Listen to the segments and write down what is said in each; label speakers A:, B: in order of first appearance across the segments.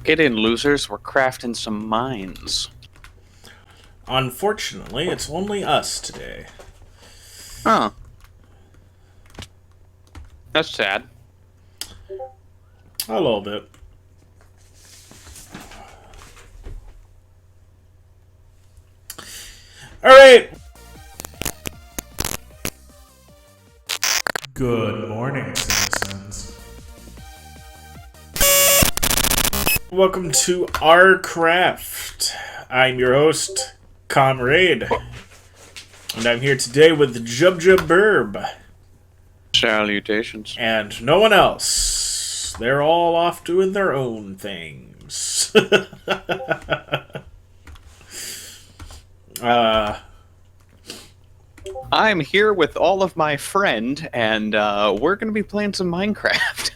A: Get in, losers. We're crafting some mines.
B: Unfortunately, it's only us today.
A: Huh. That's sad.
B: A little bit. Alright!
C: Good morning, citizens.
B: Welcome to Ourcraft. I'm your host, Comrade. And I'm here today with Jubja Burb.
A: Salutations.
B: And no one else. They're all off doing their own things.
A: I'm here with all of my friend, and we're going to be playing some Minecraft.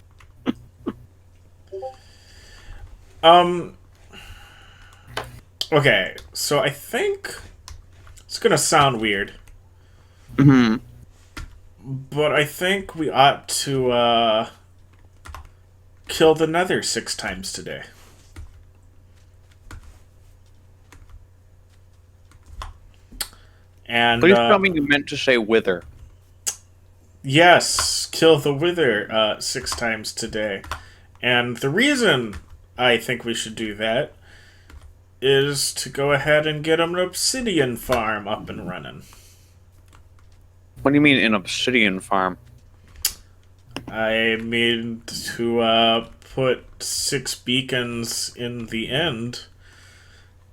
B: Okay, so I think it's gonna sound weird,
A: Mm-hmm.
B: but I think we ought to kill the Nether 6 times today. And
A: Please tell me you meant to say wither.
B: yes, kill the Wither 6 times today. And the reason I think we should do that is to go ahead and get an obsidian farm up and running.
A: What do you mean an obsidian farm?
B: I mean to put 6 beacons in the end,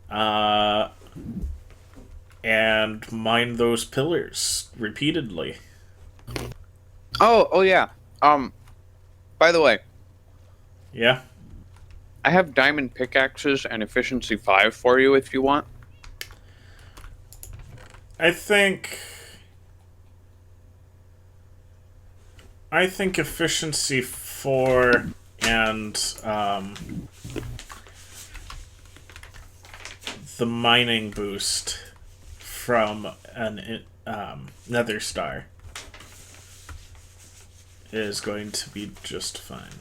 B: and mine those pillars repeatedly.
A: Oh yeah. By the way,
B: Yeah.
A: I have diamond pickaxes and efficiency 5 for you if you want.
B: I think efficiency 4 and the mining boost from an Nether Star is going to be just fine.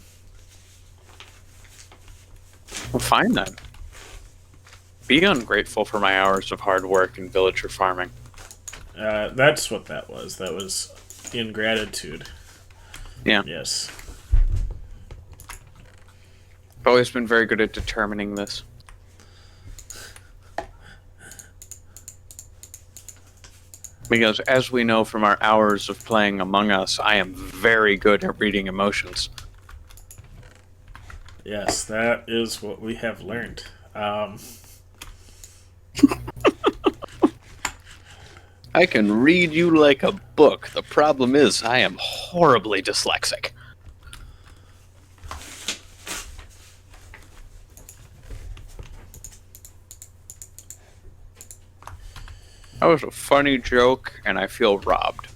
A: Well, fine then. Be ungrateful for my hours of hard work and villager farming.
B: That's what that was. That was ingratitude.
A: Yeah.
B: Yes.
A: I've always been very good at determining this. Because, as we know from our hours of playing Among Us, I am very good at reading emotions.
B: Yes, that is what we have learned.
A: I can read you like a book. The problem is, I am horribly dyslexic. That was a funny joke, and I feel robbed.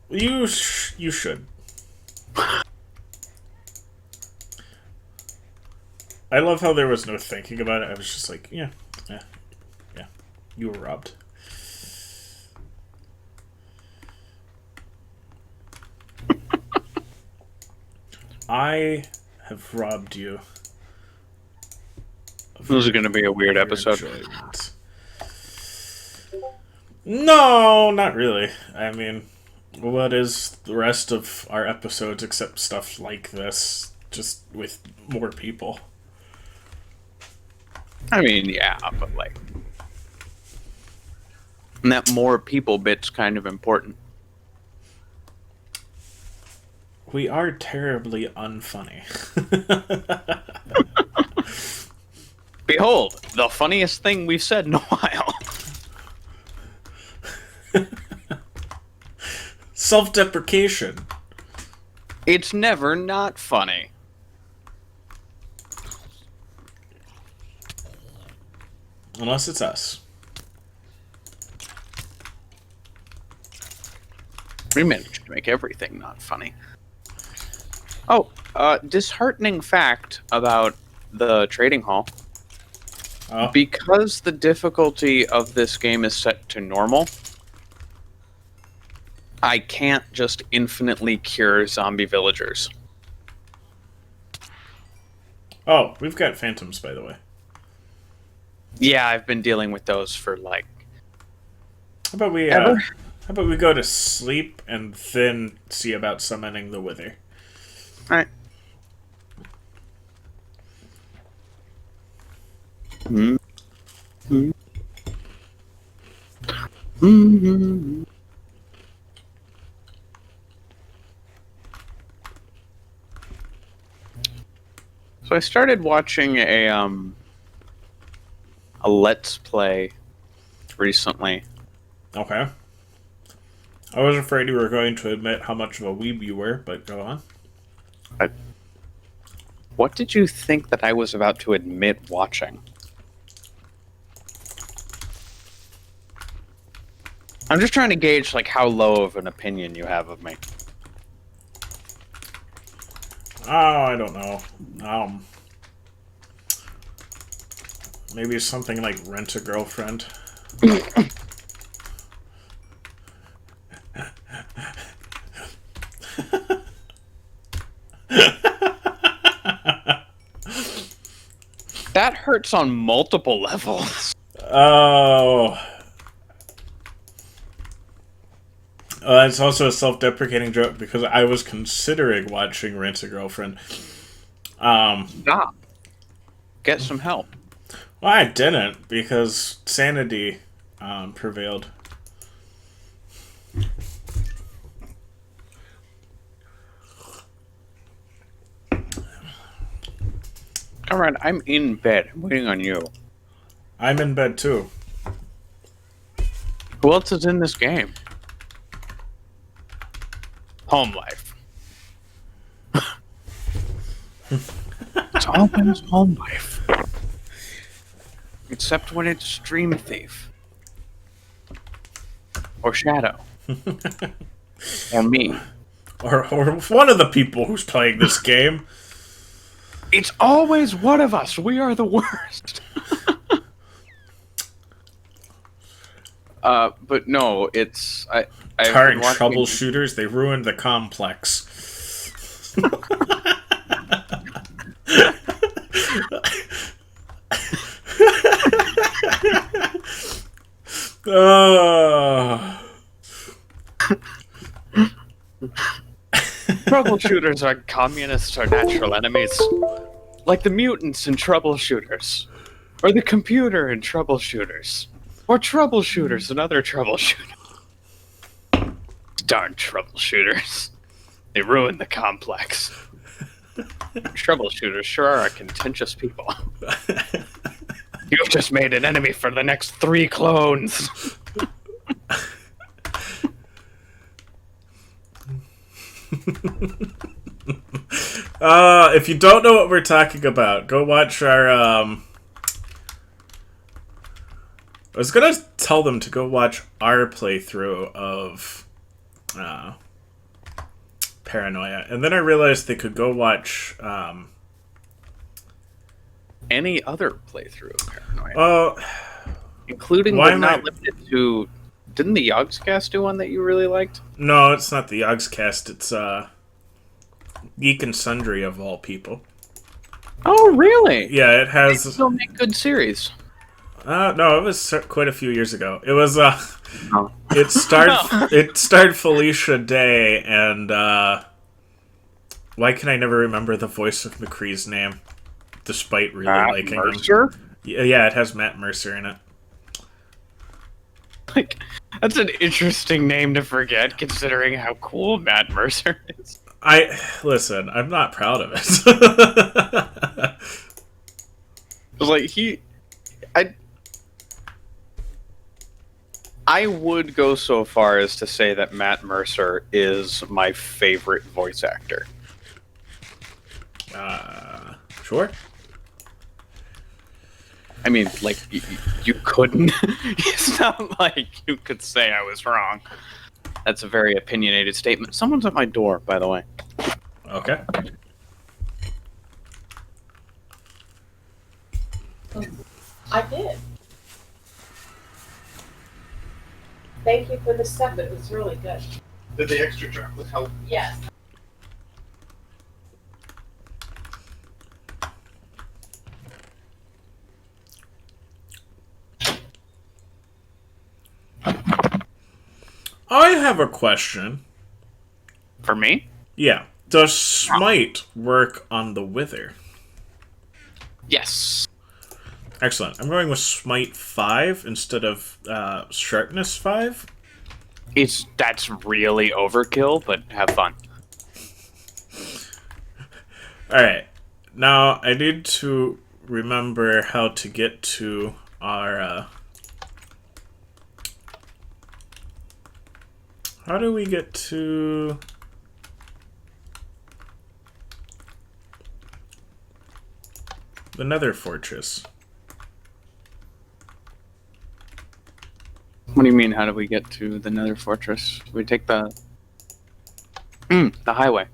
B: You should. I love how there was no thinking about it. I was just like, yeah. You were robbed. I have robbed you.
A: This is going to be a weird episode.
B: Enjoyment. No, not really. I mean, what is the rest of our episodes except stuff like this, just with more people?
A: I mean, yeah, but like... And that more people bit's kind of important.
B: We are terribly unfunny.
A: Behold, the funniest thing we've said in a while.
B: Self-deprecation.
A: It's never not funny.
B: Unless it's us.
A: We managed to make everything not funny. Oh, disheartening fact about the trading hall.
B: Oh.
A: Because the difficulty of this game is set to normal, I can't just infinitely cure zombie villagers.
B: Oh, we've got phantoms, by the way.
A: Yeah, I've been dealing with those for like
B: How about we
A: ever.
B: how about we go to sleep and then see about summoning the Wither?
A: All right. Mm-hmm. Mm-hmm. So I started watching a Let's Play recently.
B: Okay. I was afraid you were going to admit how much of a weeb you were, but go on.
A: What did you think that I was about to admit watching? I'm just trying to gauge like how low of an opinion you have of me.
B: Oh, I don't know. Maybe something like Rent a Girlfriend.
A: That hurts on multiple levels.
B: Oh. It's also a self-deprecating joke because I was considering watching Rent a Girlfriend.
A: Stop. Get some help.
B: Well, I didn't because sanity prevailed.
A: Alright, I'm in bed. I'm waiting on you.
B: I'm in bed too.
A: Who else is in this game? Home life. It's always home life. Except when it's Stream Thief. Or Shadow. Or me.
B: Or one of the people who's playing this game.
A: It's always one of us. We are the worst. But no, it's I've
B: Tarn
A: been watching...
B: troubleshooters, they ruined the complex.
A: Troubleshooters are communists or natural enemies. Like the mutants in Troubleshooters. Or the computer in Troubleshooters. Or troubleshooters and other troubleshooters. Darn troubleshooters. They ruined the complex. Troubleshooters sure are a contentious people. You've just made an enemy for the next 3 clones.
B: If you don't know what we're talking about, go watch our I was gonna tell them to go watch our playthrough of Paranoia, and then I realized they could go watch
A: Any other playthrough of Paranoia. Including
B: why
A: but
B: am
A: not
B: I-
A: limited to... Didn't the Yogscast do one that you really liked?
B: no, it's not the Yogscast, it's Geek and Sundry of all people.
A: Oh, really?
B: Yeah, it
A: They
B: has.
A: still make good series.
B: No, it was quite a few years ago. It was
A: Oh.
B: it starred
A: No.
B: it starred Felicia Day and why can I never remember the voice of McCree's name, despite really liking him.
A: Mercer?
B: Yeah, it has Matt Mercer in it.
A: Like, that's an interesting name to forget, considering how cool Matt Mercer is.
B: Listen, I'm not proud of it.
A: Like, I would go so far as to say that Matt Mercer is my favorite voice actor.
B: Sure.
A: I mean, like, you couldn't. It's not like you could say I was wrong. That's a very opinionated statement. Someone's at my door, by the way.
B: Okay.
D: I did. Thank you for the stuff. It was really good.
E: Did the extra chocolate help?
D: Yes.
B: I have a question.
A: For me?
B: Yeah. Does Smite work on the Wither?
A: Yes.
B: Excellent. I'm going with Smite 5 instead of Sharpness 5.
A: That's really overkill, but have fun.
B: Alright. Now, I need to remember how to get to our... How do we get to... the Nether Fortress?
A: What do you mean, how do we get to the Nether Fortress? We take the highway.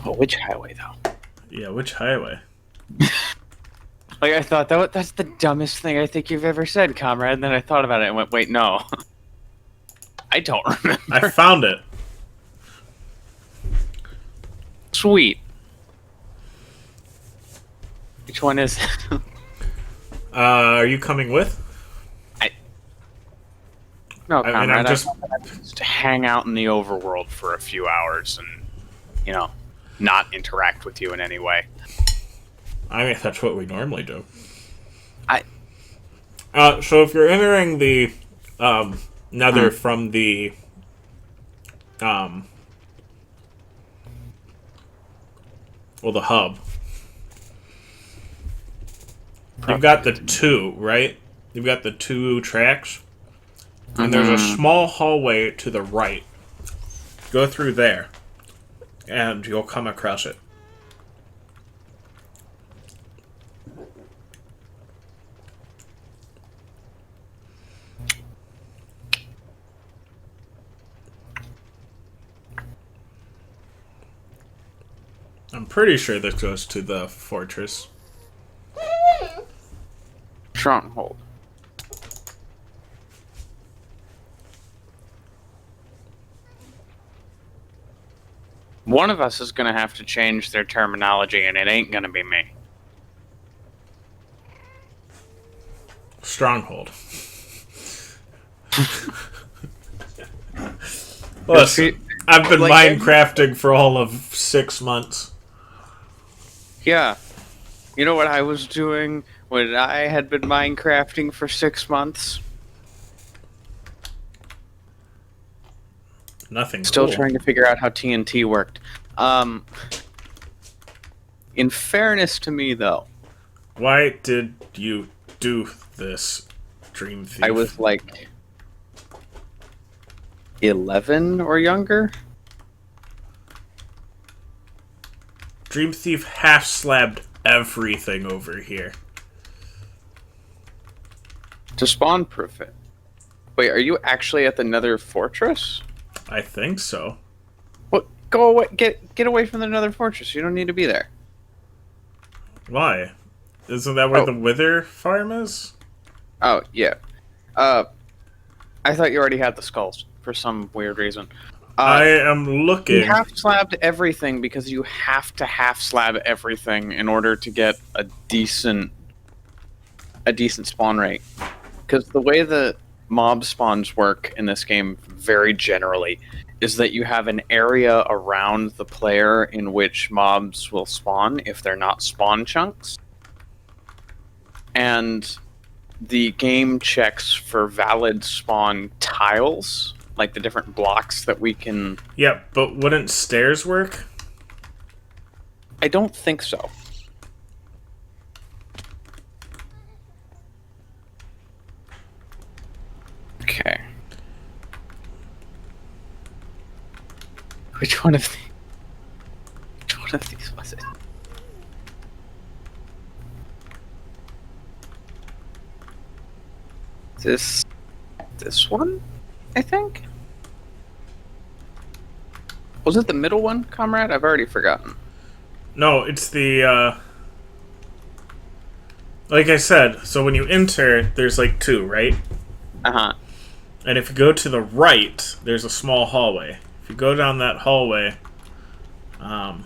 A: Oh, which highway, though?
B: Yeah, which highway?
A: Like, I thought that's the dumbest thing I think you've ever said, comrade, and then I thought about it and went, wait, no. I don't remember.
B: I found it.
A: Sweet. Which one is it?
B: Are you coming with?
A: No,
B: I mean,
A: comrade,
B: I'm just...
A: just hang out in the overworld for a few hours and, not interact with you in any way.
B: I mean, that's what we normally do.
A: I-
B: So if you're entering the Nether from the the hub, you've got the two, right? You've got the two tracks, and there's a small hallway to the right. Go through there, and you'll come across it. I'm pretty sure this goes to the fortress.
A: Stronghold. One of us is going to have to change their terminology, and it ain't going to be me.
B: Stronghold. Listen, I've been Minecrafting for all of 6 months.
A: Yeah. You know what I was doing when I had been Minecrafting for 6 months?
B: Nothing
A: Still
B: cool.
A: trying to figure out how TNT worked. In fairness to me, though,
B: Why did you do this, Dream Thief?
A: I was like 11 or younger.
B: Dream Thief half-slabbed everything over here.
A: To spawn-proof it. Wait, are you actually at the Nether Fortress?
B: I think so.
A: What? Go away! Get away from the Nether Fortress. You don't need to be there.
B: Why? Isn't that where the Wither farm is?
A: Oh yeah. I thought you already had the skulls for some weird reason.
B: I am looking.
A: You half-slabbed everything because you have to half-slab everything in order to get a decent spawn rate. Because the way the mob spawns work in this game, very generally, is that you have an area around the player in which mobs will spawn if they're not spawn chunks. And the game checks for valid spawn tiles, like the different blocks that we can...
B: Yeah, but wouldn't stairs work?
A: I don't think so. Okay. Which one of these was it? This one, I think? Was it the middle one, comrade? I've already forgotten.
B: No, it's the, like I said, so when you enter, there's like two, right?
A: Uh-huh.
B: And if you go to the right, there's a small hallway. If you go down that hallway, then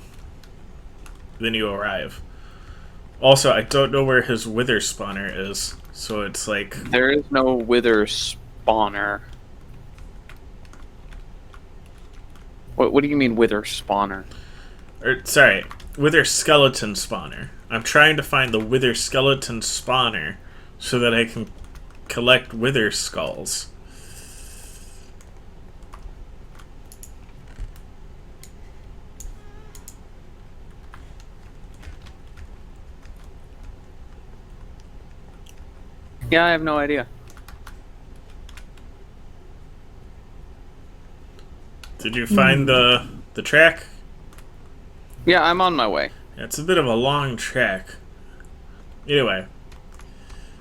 B: you arrive. Also, I don't know where his wither spawner is, So it's like...
A: There is no wither spawner. What do you mean wither spawner?
B: Sorry, wither skeleton spawner. I'm trying to find the wither skeleton spawner so that I can collect wither skulls.
A: Yeah, I have no idea.
B: Did you find the track?
A: Yeah, I'm on my way.
B: Yeah, it's a bit of a long track. Anyway.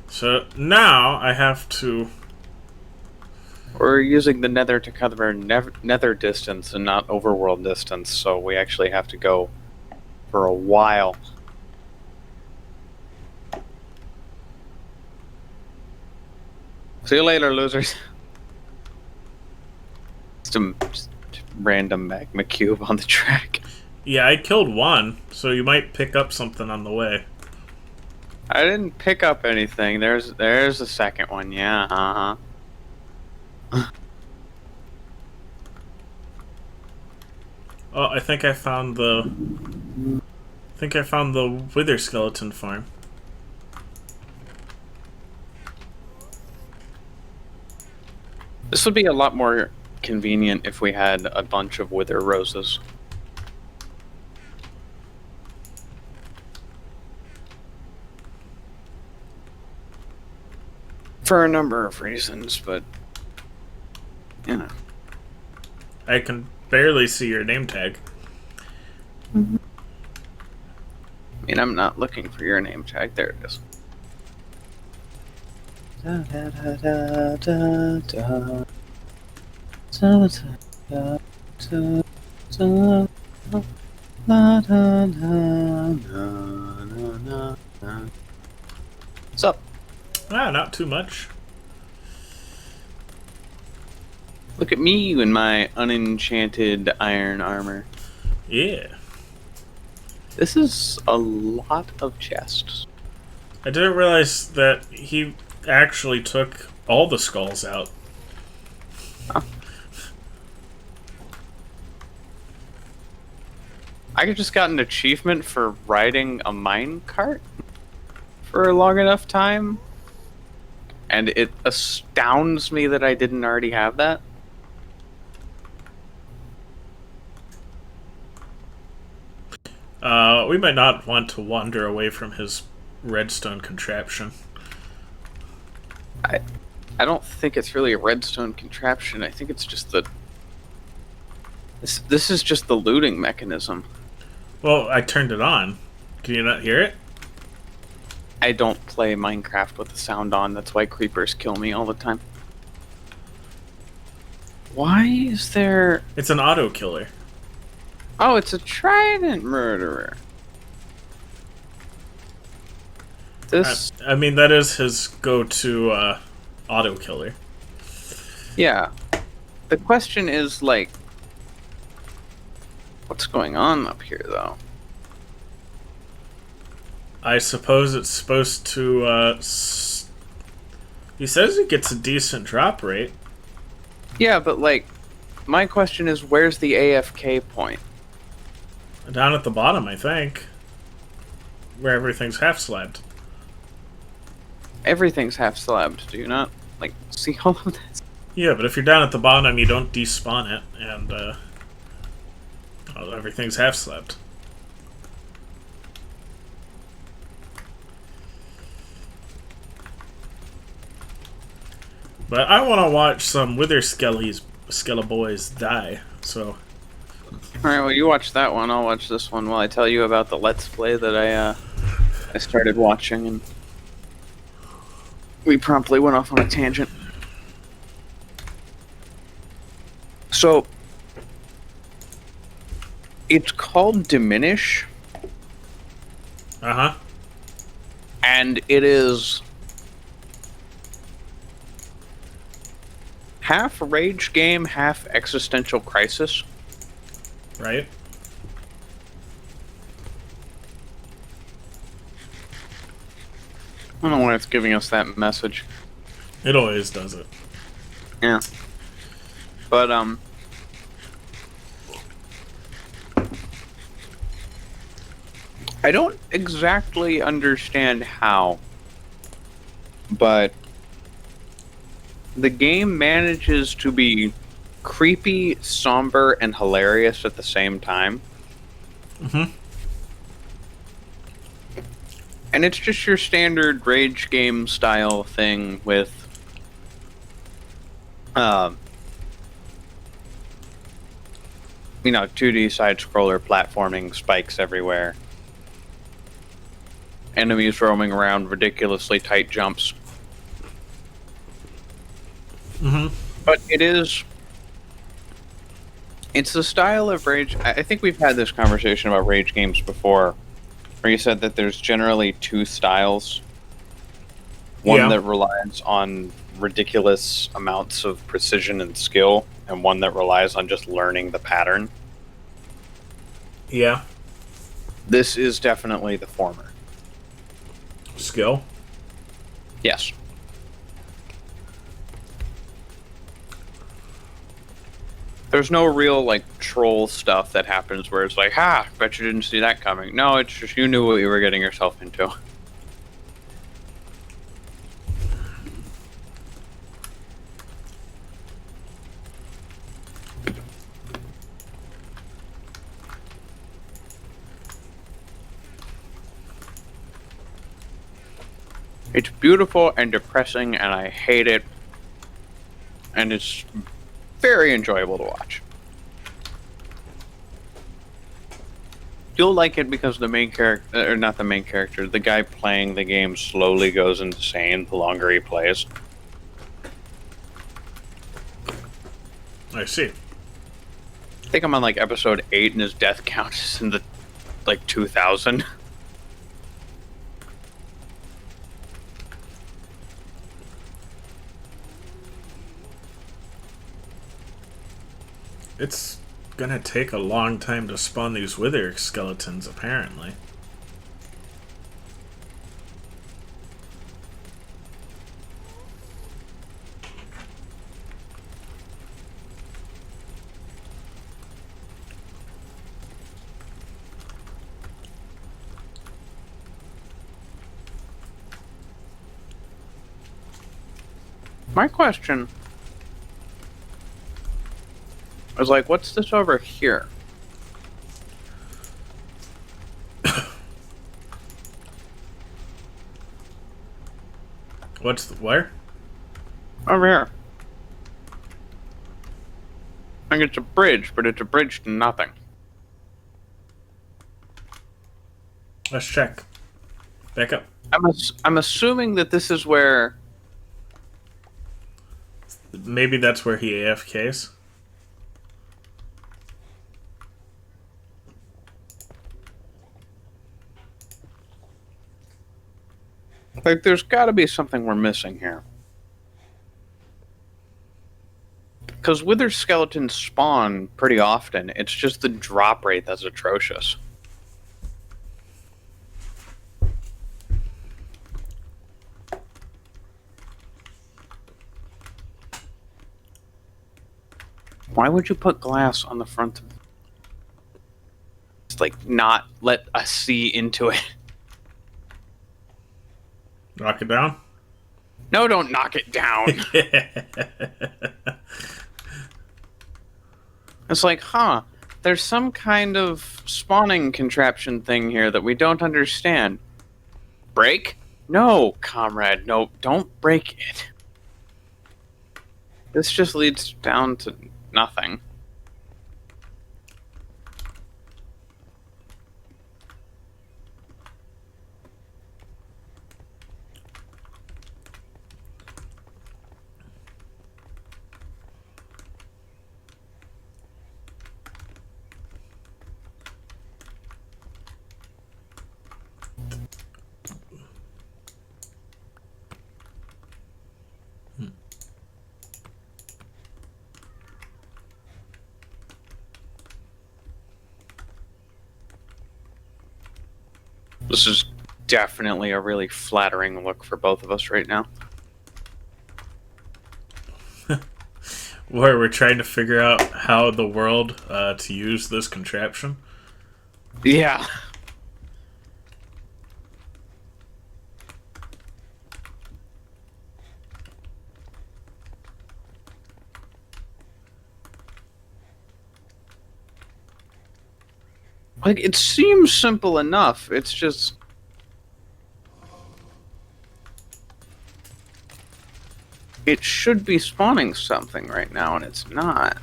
B: So now I have to...
A: We're using the nether to cover nether distance and not overworld distance, so we actually have to go for a while. See you later, losers. Just random magma cube on the track.
B: Yeah, I killed one, so you might pick up something on the way.
A: I didn't pick up anything. There's a second one. Yeah,
B: Oh, I think I found the wither skeleton farm.
A: This would be a lot more convenient if we had a bunch of wither roses. For a number of reasons, but you know.
B: I can barely see your name tag.
A: I mean, I'm not looking for your name tag. There it is. Da, da, da, da, da, da. Da, da, da, da, da. Da, da, da, da, da, da. What's up?
B: Ah, not too much.
A: Look at me in my unenchanted iron armor.
B: Yeah.
A: This is a lot of chests.
B: I didn't realize that he actually took all the skulls out.
A: Huh. I just got an achievement for riding a minecart for a long enough time, and it astounds me that I didn't already have that.
B: We might not want to wander away from his redstone contraption.
A: I don't think it's really a redstone contraption. I think it's just the... This is just the looting mechanism.
B: Well, I turned it on. Can you not hear it?
A: I don't play Minecraft with the sound on. That's why creepers kill me all the time. Why is there...
B: It's an auto killer.
A: Oh, it's a trident murderer. This...
B: I mean, that is his go-to auto killer.
A: Yeah. The question is, like... What's going on up here, though?
B: I suppose it's supposed to, He says it gets a decent drop rate.
A: Yeah, but, like... My question is, where's the AFK point?
B: Down at the bottom, I think. Where everything's half-slabbed.
A: Everything's half-slabbed, do you not? Like, see all of this?
B: Yeah, but if you're down at the bottom, you don't despawn it, and, well, everything's half-slabbed. But I want to watch some Wither Skeleboys die, so...
A: Alright, well, you watch that one. I'll watch this one while I tell you about the Let's Play that I started watching, and we promptly went off on a tangent. So, it's called Diminish,
B: Uh-huh.
A: and it is half rage game, half existential crisis.
B: Right?
A: I don't know why it's giving us that message.
B: It always does it.
A: Yeah. But, I don't exactly understand how, but the game manages to be creepy, somber, and hilarious at the same time.
B: Mm-hmm.
A: And it's just your standard rage game style thing with, uh, 2D side scroller platforming, spikes everywhere, enemies roaming around, ridiculously tight jumps.
B: Mm-hmm.
A: But it's the style of rage. I think we've had this conversation about rage games before, where you said that there's generally two styles. One
B: Yeah.
A: that relies on ridiculous amounts of precision and skill, and one that relies on just learning the pattern.
B: Yeah.
A: This is definitely the former.
B: Skill.
A: Yes. There's no real, troll stuff that happens where it's like, ha, bet you didn't see that coming. No, it's just you knew what you were getting yourself into. It's beautiful and depressing, and I hate it. And it's very enjoyable to watch. You'll like it because the main character, or not the main character, the guy playing the game slowly goes insane the longer he plays.
B: I see.
A: I think I'm on episode 8 and his death count is in the 2000.
B: It's gonna take a long time to spawn these wither skeletons, apparently.
A: My question was what's this over here?
B: What's the where?
A: Over here. I think it's a bridge, but it's a bridge to nothing.
B: Let's check. Back up.
A: I'm assuming that this is where...
B: Maybe that's where he AFKs.
A: there's gotta be something we're missing here. Because wither skeletons spawn pretty often. It's just the drop rate that's atrocious. Why would you put glass on the front? It's not let us see into it.
B: Knock it down.
A: No, don't knock it down. It's there's some kind of spawning contraption thing here that we don't understand. Break? No, comrade, no, don't break it. This just leads down to nothing. definitely a really flattering look for both of us right now.
B: Where we're trying to figure out how the world to use this contraption.
A: Yeah. Like, it seems simple enough. It's just... It should be spawning something right now, and it's not.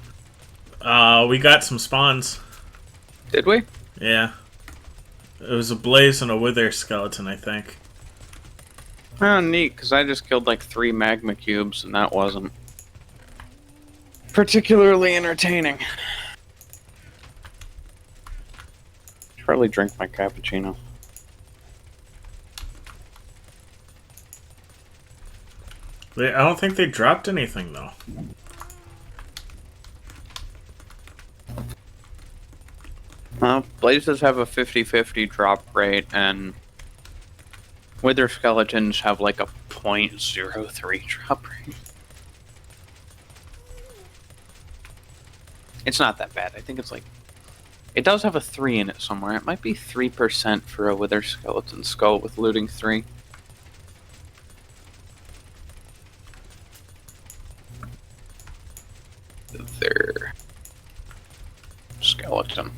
B: We got some spawns.
A: Did we?
B: Yeah. It was a blaze and a wither skeleton, I think.
A: Oh, neat, because I just killed like 3 magma cubes, and that wasn't particularly entertaining. Should probably drink my cappuccino.
B: I don't think they dropped anything, though.
A: Blazes have a 50-50 drop rate, and wither skeletons have like a 0.03 drop rate. It's not that bad. I think it's like... It does have a 3 in it somewhere. It might be 3% for a wither skeleton skull with looting 3. Wither skeleton.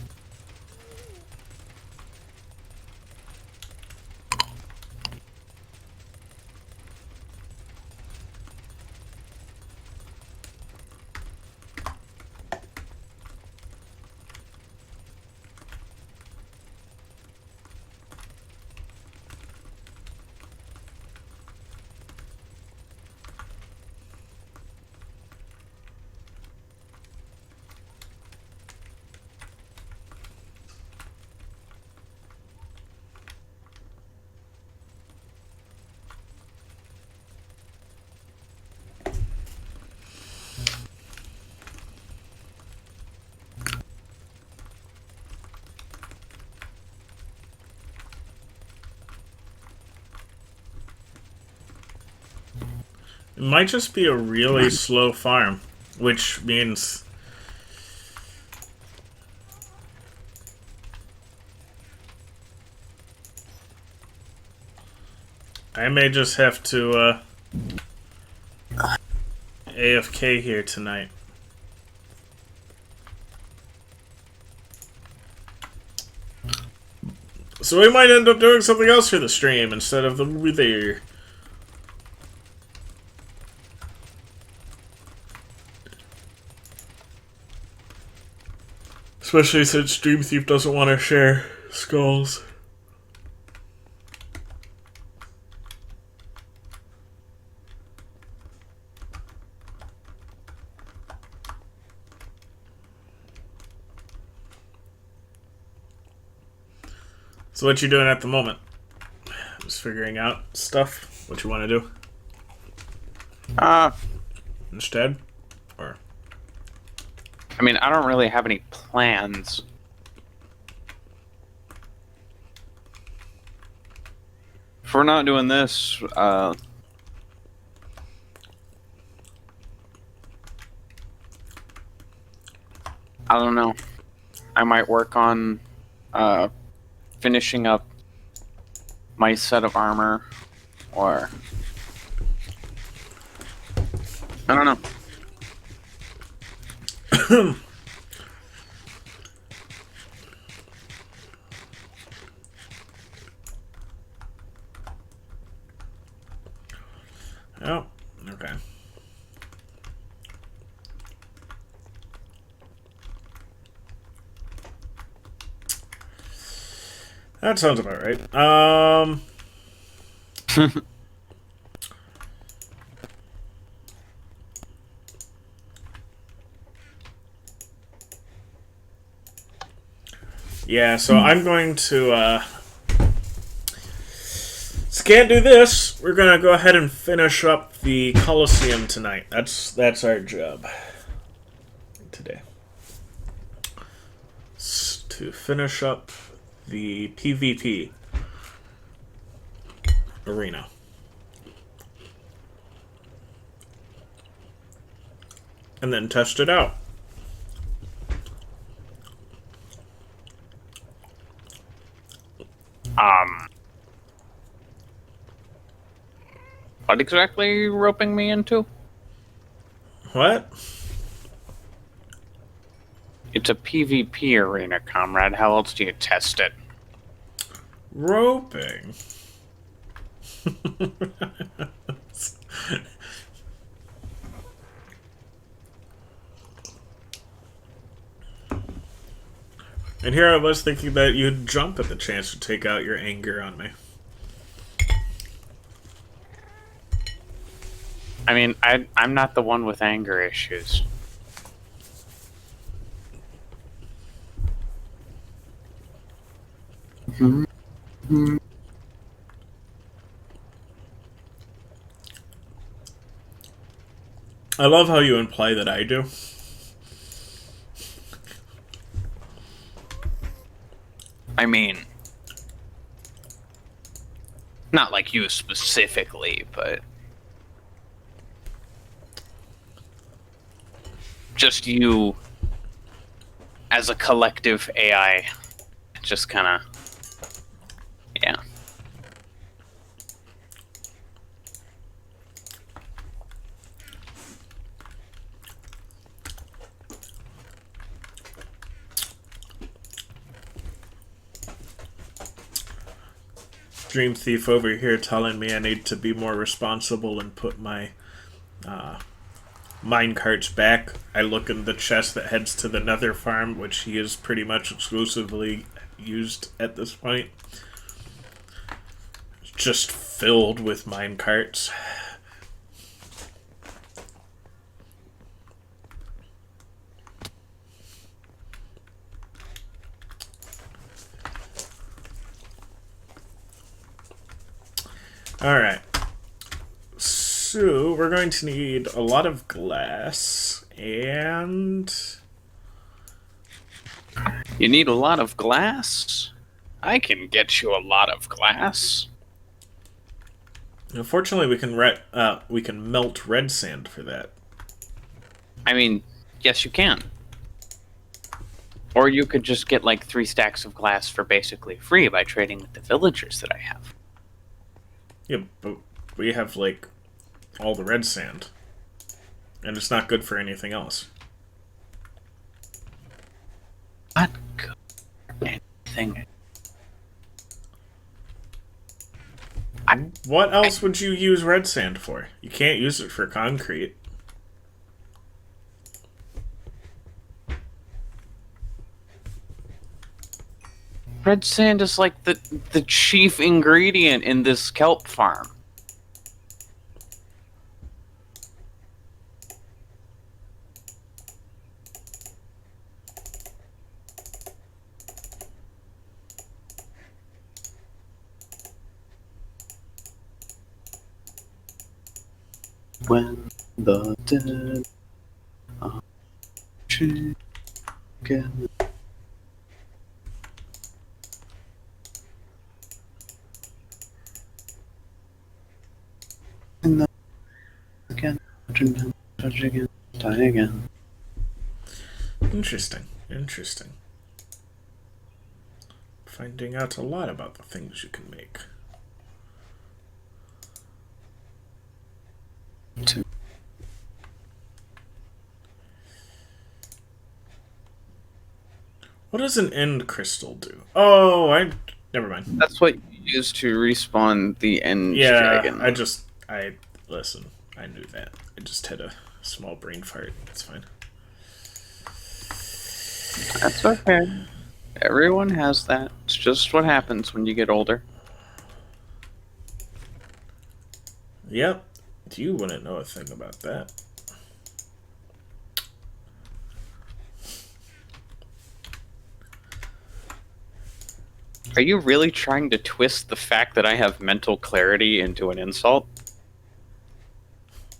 B: It might just be a really slow farm, which means I may just have to AFK here tonight. So we might end up doing something else for the stream instead of the movie there. Especially since Stream Thief doesn't want to share skulls. So what you doing at the moment? Just figuring out stuff. What you want to do instead? Or
A: I mean, I don't really have any plans. If we're not doing this, I don't know. I might work on finishing up my set of armor, or I don't know.
B: Oh, okay. That sounds about right. Yeah, so I'm going to can't do this. We're gonna go ahead and finish up the Coliseum tonight. That's our job today. To finish up the PvP. arena. And then test it out.
A: What exactly are you roping me into?
B: What?
A: It's a PvP arena, comrade. How else do you test it?
B: Roping. And here I was thinking that you'd jump at the chance to take out your anger on me.
A: I mean, I'm not the one with anger issues.
B: I love how you imply that I do.
A: I mean, not like you specifically, but just you as a collective AI. Just kind of, yeah.
B: Dream Thief over here telling me I need to be more responsible and put my mine carts back. I look in the chest that heads to the Nether farm, which he is pretty much exclusively used at this point. It's just filled with mine carts. Alright. So, we're going to need a lot of glass, and...
A: You need a lot of glass? I can get you a lot of glass.
B: Unfortunately, we can melt red sand for that.
A: I mean, yes, you can. Or you could just get like 3 stacks of glass for basically free by trading with the villagers that I have.
B: Yeah, but we have, like, all the red sand. And it's not good for anything else.
A: Not good for anything.
B: What else would you use red sand for? You can't use it for concrete.
A: Red sand is like the chief ingredient in this kelp farm. When the dead are chicken. And then again, touch again, die again.
B: Interesting. Interesting. Finding out a lot about the things you can make. What does an end crystal do? Oh, never mind.
A: That's what you use to respawn the end
B: Yeah,
A: dragon.
B: listen, I knew that. I just had a small brain fart. It's fine.
A: That's okay. Everyone has that. It's just what happens when you get older.
B: Yep. You wouldn't know a thing about that.
A: Are you really trying to twist the fact that I have mental clarity into an insult?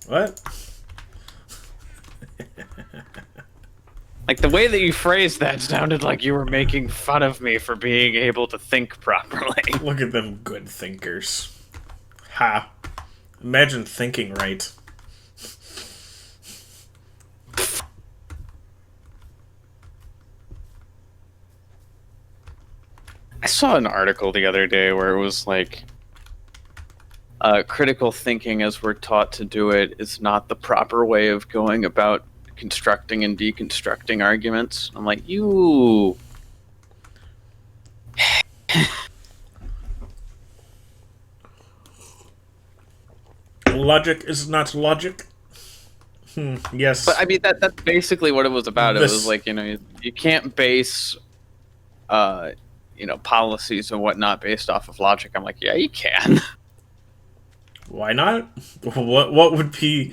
B: What?
A: Like, the way that you phrased that sounded like you were making fun of me for being able to think properly.
B: Look at them good thinkers. Ha. Imagine thinking right.
A: I saw an article the other day where it was like, critical thinking as we're taught to do it is not the proper way of going about constructing and deconstructing arguments. I'm like, you.
B: Logic is not logic. Yes.
A: But I mean, that's basically what it was about. It
B: This-
A: was like, you can't base, policies and whatnot based off of logic. I'm like, yeah, you can.
B: Why not? What would be...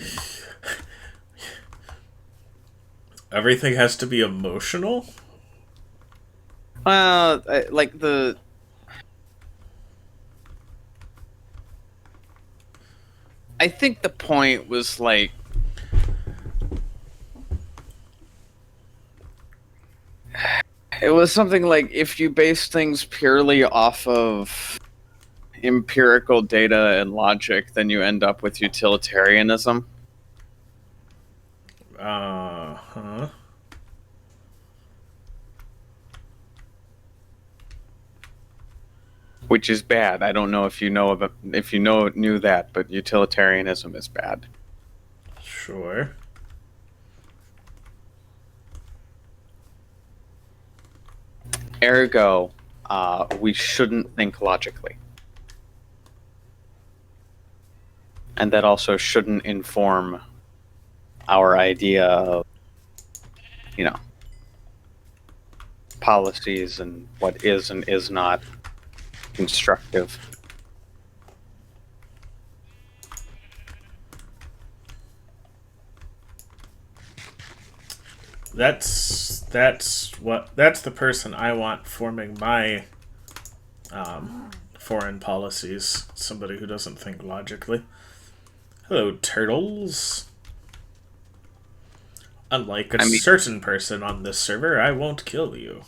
B: Everything has to be emotional?
A: Well, I think the point was like, it was something like, if you base things purely off of empirical data and logic, then you end up with utilitarianism.
B: Uh-huh.
A: Which is bad. I don't know if you knew that, but utilitarianism is bad.
B: Sure.
A: Ergo, we shouldn't think logically. And that also shouldn't inform our idea of, policies and what is and is not constructive.
B: That's the person I want forming my foreign policies. Somebody who doesn't think logically. Hello, turtles. Unlike a certain person on this server, I won't kill you.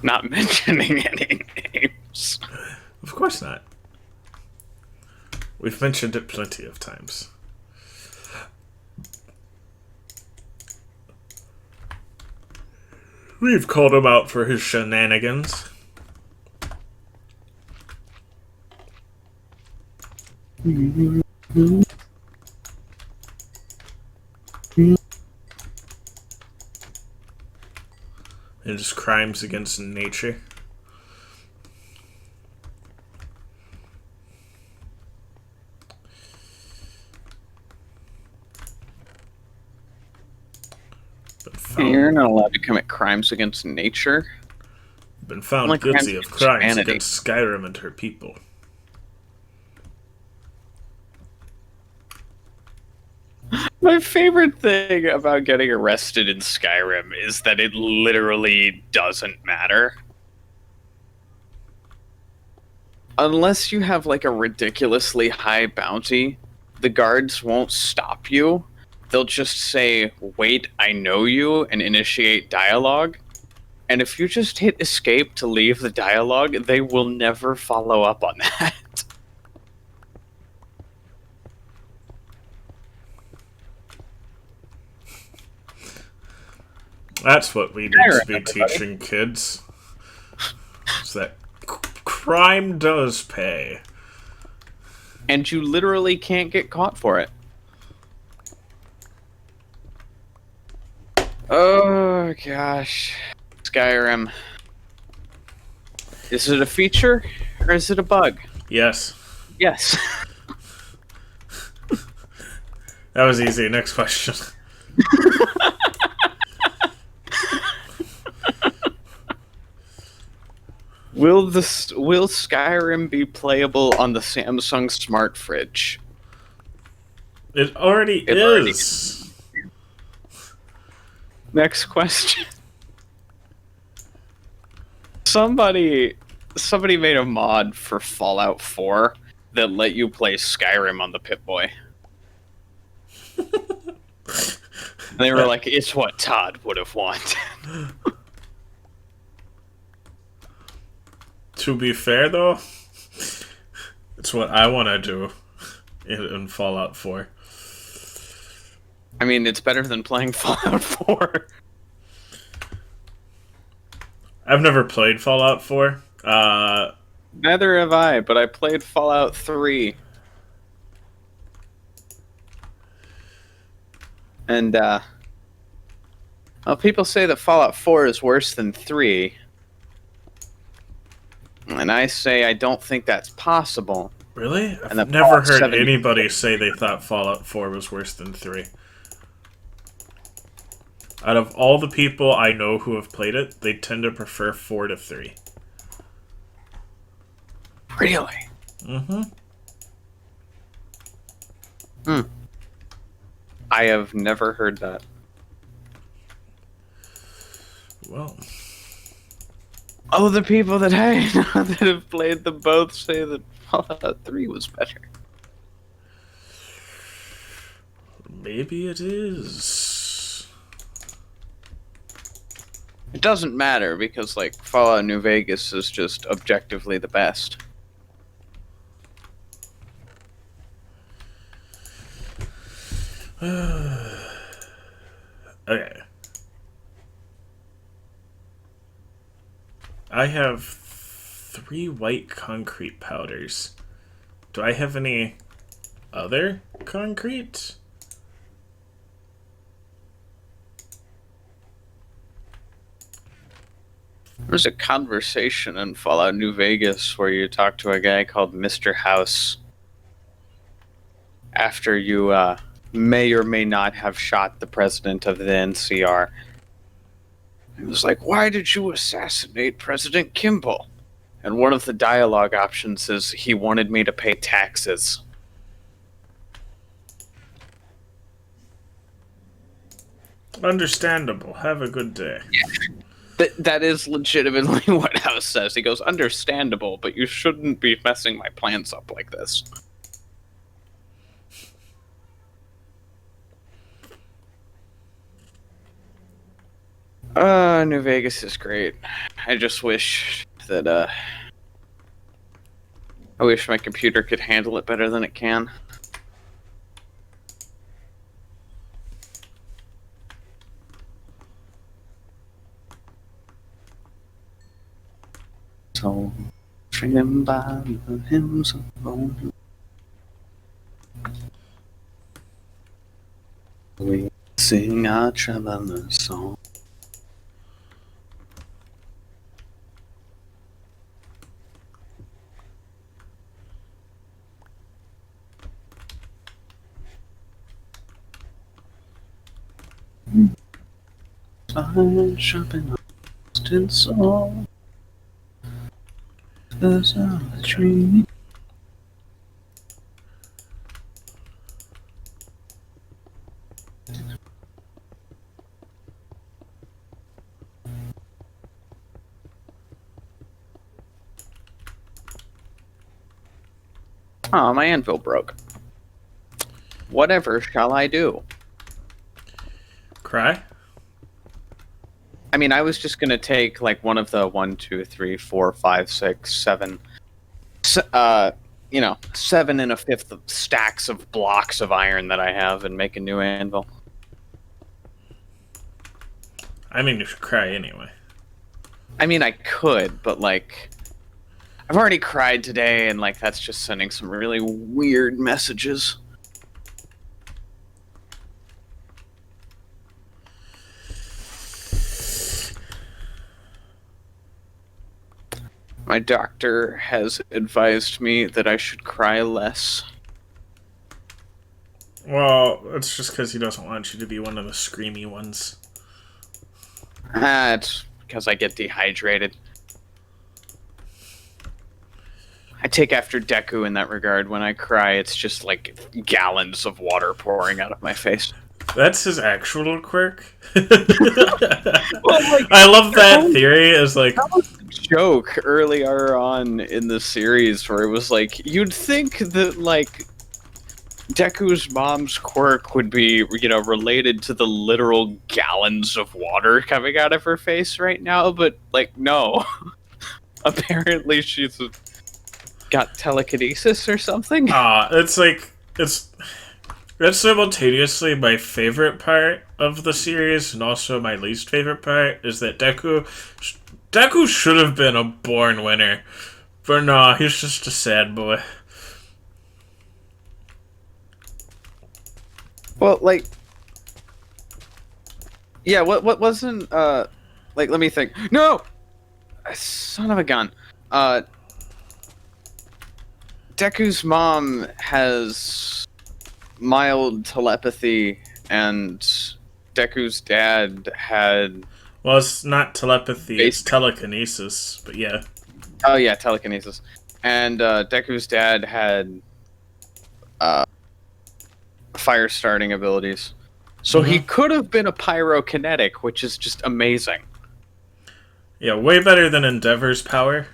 A: Not mentioning any names.
B: Of course not. We've mentioned it plenty of times. We've called him out for his shenanigans. And just crimes against nature.
A: You're not allowed to commit crimes against nature.
B: Been found
A: Only crimes
B: guilty of
A: against
B: crimes
A: humanity.
B: against Skyrim and her people.
A: My favorite thing about getting arrested in Skyrim is that it literally doesn't matter. Unless you have like a ridiculously high bounty, the guards won't stop you. They'll just say, "Wait, I know you," and initiate dialogue. And if you just hit escape to leave the dialogue, they will never follow up on that.
B: That's what we need to be teaching kids. Is that crime does pay.
A: And you literally can't get caught for it. Oh gosh. Skyrim. Is it a feature or is it a bug?
B: Yes.
A: Yes.
B: That was easy. Next question.
A: Will Skyrim be playable on the Samsung Smart Fridge?
B: It already is.
A: Next question. Somebody made a mod for Fallout 4 that let you play Skyrim on the Pip-Boy. And they were like, it's what Todd would have wanted.
B: To be fair, though, it's what I want to do in Fallout 4.
A: I mean, it's better than playing Fallout 4.
B: I've never played Fallout 4.
A: Neither have I, but I played Fallout 3. And, well, people say that Fallout 4 is worse than 3. And I say I don't think that's possible.
B: Really?
A: And
B: I've
A: the
B: never
A: Fallout
B: heard
A: 70
B: anybody say they thought Fallout 4 was worse than 3. Out of all the people I know who have played it, they tend to prefer 4 to 3.
A: Really?
B: Mm-hmm.
A: I have never heard that.
B: Well,
A: Oh, the people that I know that have played them both say that Fallout 3 was better.
B: maybe it is.
A: It doesn't matter because, like, Fallout New Vegas is just objectively the best.
B: Okay. I have 3 white concrete powders. Do I have any other concrete?
A: There's a conversation in Fallout New Vegas where you talk to a guy called Mr. House after you may or may not have shot the president of the NCR. He was like, why did you assassinate President Kimball? And one of the dialogue options is he wanted me to pay taxes.
B: Understandable. Have a good day.
A: That is legitimately what House says. He goes, understandable, but you shouldn't be messing my plans up like this. New Vegas is great. I just wish that, I wish my computer could handle it better than it can. So, trim by the hymns of bone. We sing our traveler song. Fine shopping in song. There's a tree. Oh, my anvil broke. Whatever shall I do?
B: Cry?
A: I mean, I was just gonna take like one of the 1, 2, 3, 4, 5, 6, 7, 7 1/5 of stacks of blocks of iron that I have and make a new anvil.
B: I mean, you should cry anyway.
A: I mean, I could, but like, I've already cried today, and like, that's just sending some really weird messages. My doctor has advised me that I should cry less.
B: Well, that's just because he doesn't want you to be one of the screamy ones.
A: It's because I get dehydrated. I take after Deku in that regard. When I cry, it's just like gallons of water pouring out of my face.
B: That's his actual quirk.
A: Well, like,
B: I love that theory. As like,
A: that was a joke earlier on in the series where it was like, you'd think that like Deku's mom's quirk would be, related to the literal gallons of water coming out of her face right now, but, like, no. Apparently she's got telekinesis or something.
B: That's simultaneously my favorite part of the series and also my least favorite part is that Deku should have been a born winner. But no, he's just a sad boy.
A: Well, like, yeah, what wasn't, like, let me think. No! Son of a gun. Deku's mom has mild telepathy, and Deku's dad had...
B: Well, it's not telepathy, it's
A: Basic.
B: telekinesis, but yeah.
A: Oh, yeah, telekinesis. And Deku's dad had fire starting abilities. So he could have been a pyrokinetic, which is just amazing.
B: Yeah, way better than Endeavor's power.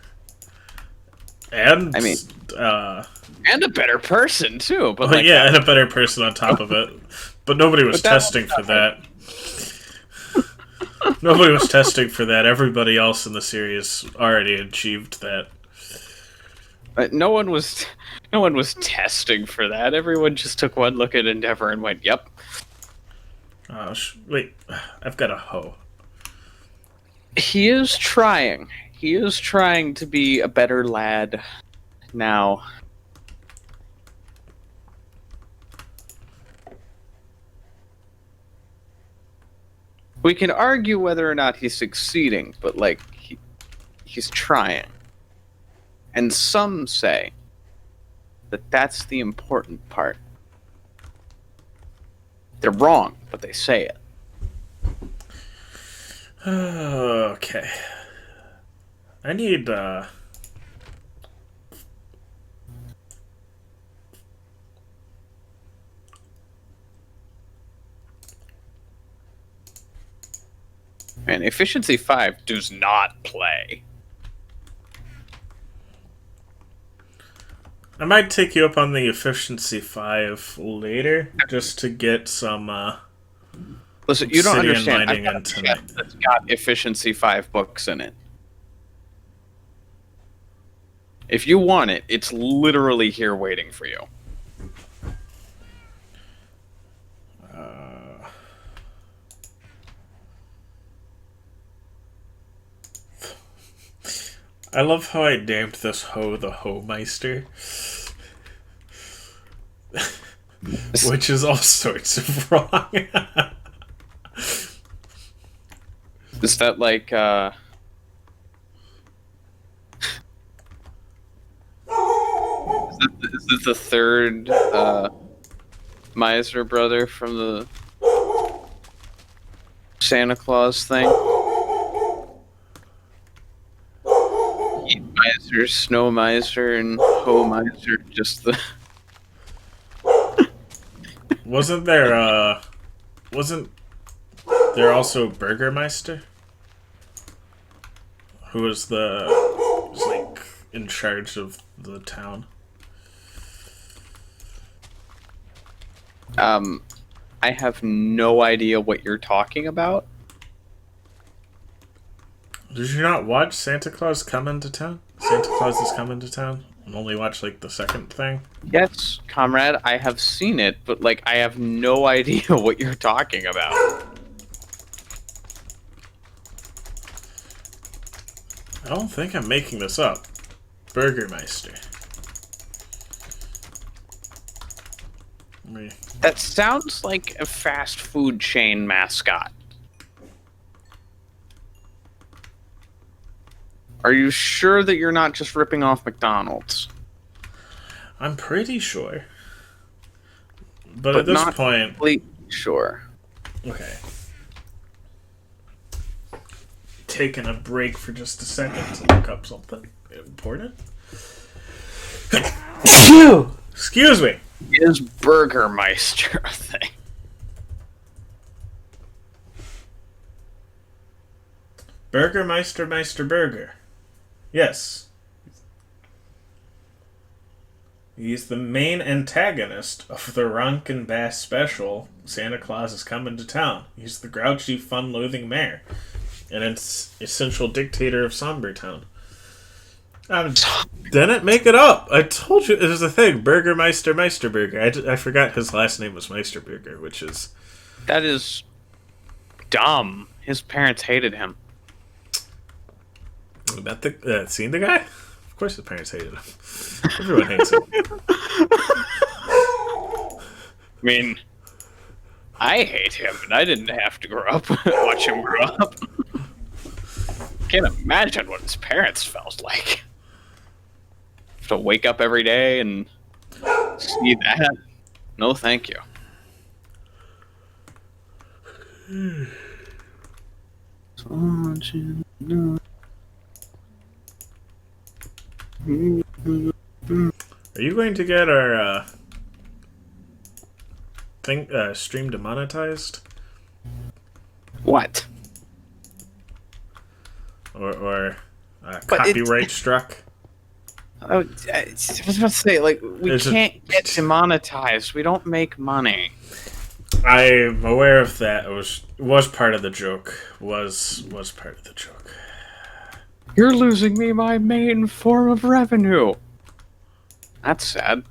B: And,
A: I mean, and a better person, too. But
B: well, yeah, and a better person on top of it. But nobody was testing for that. Nobody was testing for that. Everybody else in the series already achieved that.
A: No one was testing for that. Everyone just took one look at Endeavor and went, "Yep."
B: Wait, I've got a hoe.
A: He is trying. He is trying to be a better lad now. We can argue whether or not he's succeeding, but, like, he's trying. And some say that that's the important part. They're wrong, but they say it.
B: Okay. I need,
A: Man, Efficiency 5 does not play.
B: I might take you up on the Efficiency 5 later, just to get some,
A: Listen, you don't
B: Obsidian
A: understand.
B: mining
A: I've got a
B: into
A: chest that's got Efficiency 5 books in it. If you want it, it's literally here waiting for you.
B: I love how I named this hoe the Hoemeister. Which is all sorts of wrong.
A: Is that like, is this the third, Miser brother from the Santa Claus thing? Heat Miser, Snow Miser, and Ho Miser, just the...
B: Wasn't there also Burgermeister? Who was like in charge of the town?
A: I have no idea what you're talking about.
B: Did you not watch Santa Claus Coming to Town? Santa Claus is Coming to Town? And only watch like the second thing?
A: Yes, comrade, I have seen it, but like I have no idea what you're talking about.
B: I don't think I'm making this up. Burgermeister.
A: That sounds like a fast food chain mascot. Are you sure that you're not just ripping off McDonald's?
B: I'm pretty sure. But at this
A: not
B: point...
A: completely sure.
B: Okay. Taking a break for just a second to look up something important. Excuse me.
A: Is Burgermeister a thing?
B: Burgermeister Meister Burger. Yes. He's the main antagonist of the Rankin Bass special, Santa Claus is Coming to Town. He's the grouchy, fun-loathing mayor. And it's essential dictator of Sombertown. Didn't make it up. I told you it was a thing. Burgermeister Meisterburger. I forgot his last name was Meisterburger, which is...
A: That is dumb. His parents hated him.
B: About the seen the guy? Of course, his parents hated him. Everyone hates him.
A: I mean, I hate him, and I didn't have to grow up watch him grow up. Can't imagine what his parents felt like. Have to wake up every day and see that. No, thank you.
B: Are you going to get our stream demonetized?
A: What?
B: Or
A: But
B: copyright struck?
A: I was about to say, like, we can't get demonetized. We don't make money.
B: I'm aware of that. It was part of the joke. Was part of the joke.
A: You're losing me my main form of revenue. That's sad.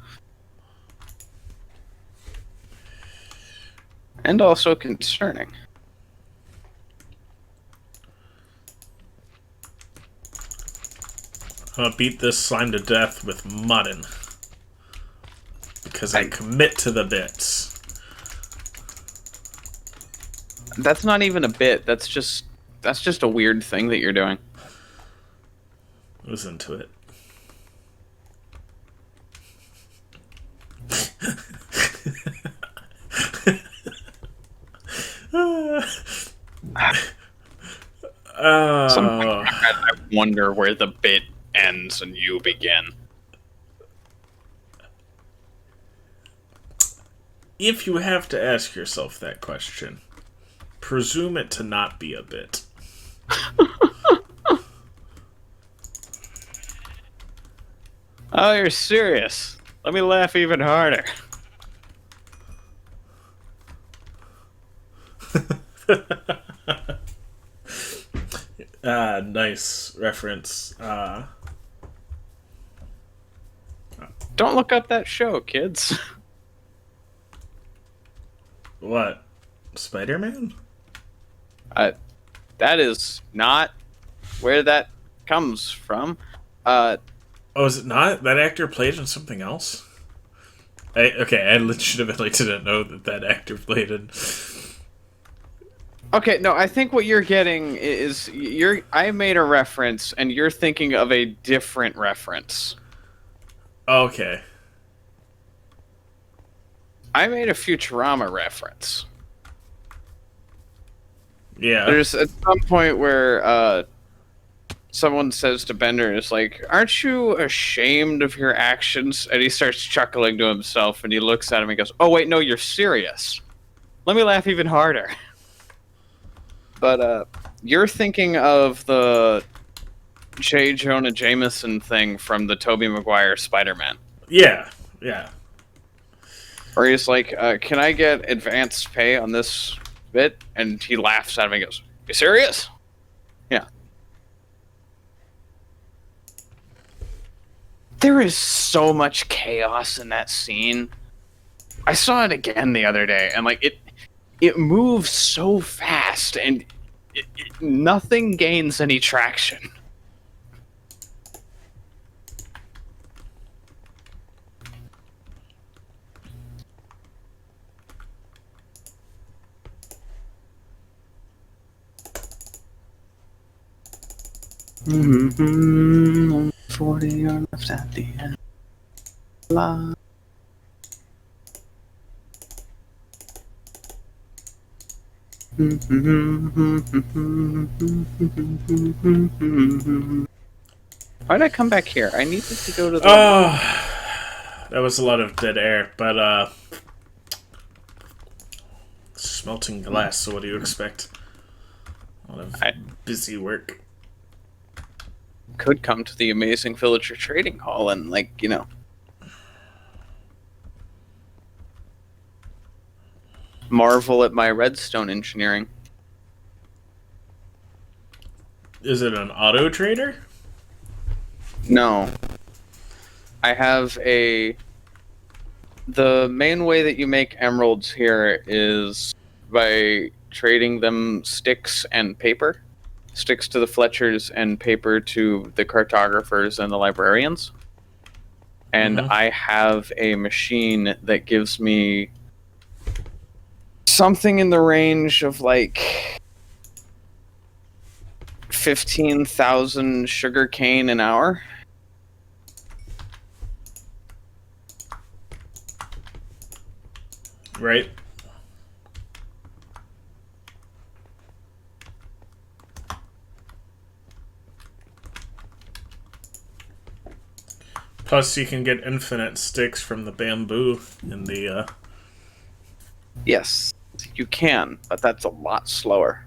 A: And also concerning.
B: I'm gonna beat this slime to death with muddin. Because I commit to the bits.
A: That's not even a bit. That's just a weird thing that you're doing.
B: Listen to it.
A: Sometimes I wonder where the bit ends and you begin.
B: If you have to ask yourself that question, presume it to not be a bit.
A: Oh, you're serious? Let me laugh even harder.
B: Nice reference.
A: Don't look up that show, kids.
B: What? Spider-Man?
A: That is not where that comes from.
B: Oh, is it not? That actor played in something else? I legitimately didn't know that actor played in...
A: Okay, no, I think what you're getting is I made a reference and you're thinking of a different reference.
B: Okay.
A: I made a Futurama reference.
B: Yeah.
A: There's at some point where someone says to Bender, "Is like, aren't you ashamed of your actions?" And he starts chuckling to himself, and he looks at him and goes, "Oh wait, no, you're serious. Let me laugh even harder." But you're thinking of the J. Jonah Jameson thing from the Tobey Maguire Spider-Man.
B: Yeah.
A: Where he's like, "Can I get advance pay on this bit?" And he laughs at him and goes, "You serious?" Yeah. There is so much chaos in that scene. I saw it again the other day, and like it moves so fast, and nothing gains any traction. Mm-hmm. 40 are left at the end. La. Why'd I come back here? I needed to go to the...
B: That was a lot of dead air, but smelting glass, so what do you expect? A lot of busy work.
A: Could come to the amazing villager trading hall and, like, you know, Marvel at my redstone engineering.
B: Is it an auto trader?
A: No. I have a... The main way that you make emeralds here is by trading them sticks and paper. Sticks to the Fletchers and paper to the cartographers and the librarians. And I have a machine that gives me something in the range of like 15,000 sugar cane an hour.
B: Right. Plus, you can get infinite sticks from the bamboo in the,
A: Yes, you can, but that's a lot slower.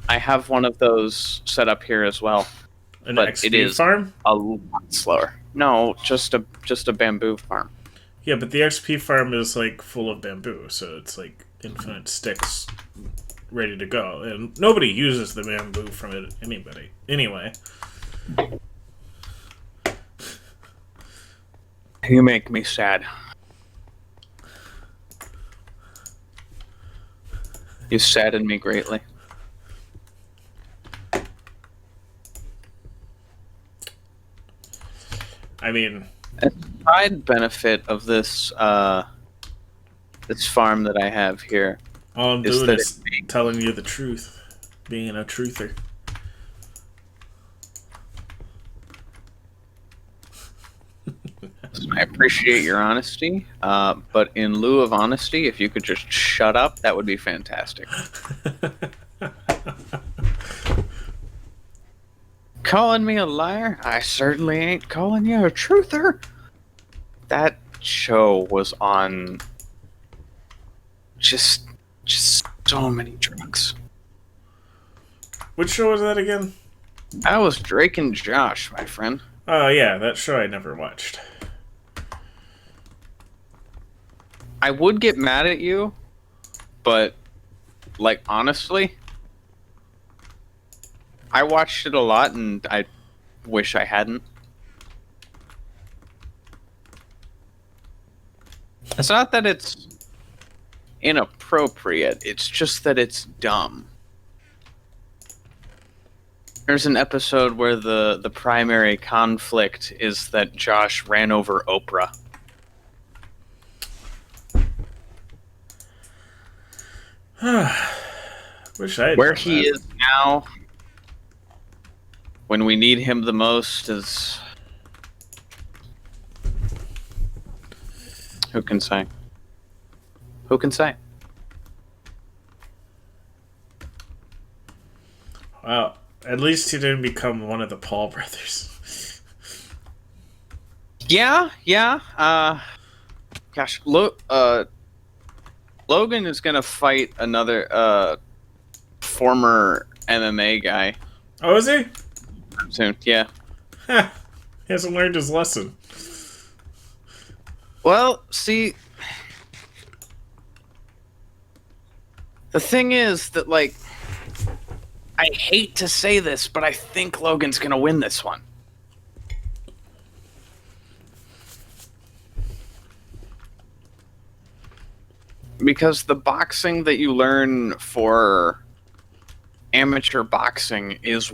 A: I have one of those set up here as well,
B: an
A: but
B: XP
A: it is
B: farm?
A: a lot slower. No, just a bamboo farm.
B: Yeah, but the XP farm is, like, full of bamboo, so it's, like, infinite sticks ready to go. And nobody uses the bamboo from it, anyway.
A: You make me sad. You sadden me greatly.
B: I mean...
A: A side benefit of this this farm that I have here
B: all I'm
A: is
B: doing
A: that
B: is telling you the truth. Being a truther.
A: I appreciate your honesty, but in lieu of honesty, if you could just shut up, that would be fantastic. Calling me a liar? I certainly ain't calling you a truther. That show was on just so many drugs.
B: Which show was that again?
A: That was Drake and Josh, my friend.
B: Oh, yeah, that show I never watched.
A: I would get mad at you, but, like, honestly, I watched it a lot and I wish I hadn't. It's not that it's inappropriate, it's just that it's dumb. There's an episode where the primary conflict is that Josh ran over Oprah.
B: Wish I had
A: Where
B: done
A: he
B: that.
A: is now, when we need him the most, is... Who can say? Who can say?
B: Well, at least he didn't become one of the Paul brothers.
A: Yeah. Gosh, Logan is gonna fight another former MMA guy
B: Oh, is he?
A: soon. Yeah.
B: He hasn't learned his lesson.
A: Well, see, the thing is that, like, I hate to say this, but I think Logan's gonna win this one. Because the boxing that you learn for amateur boxing is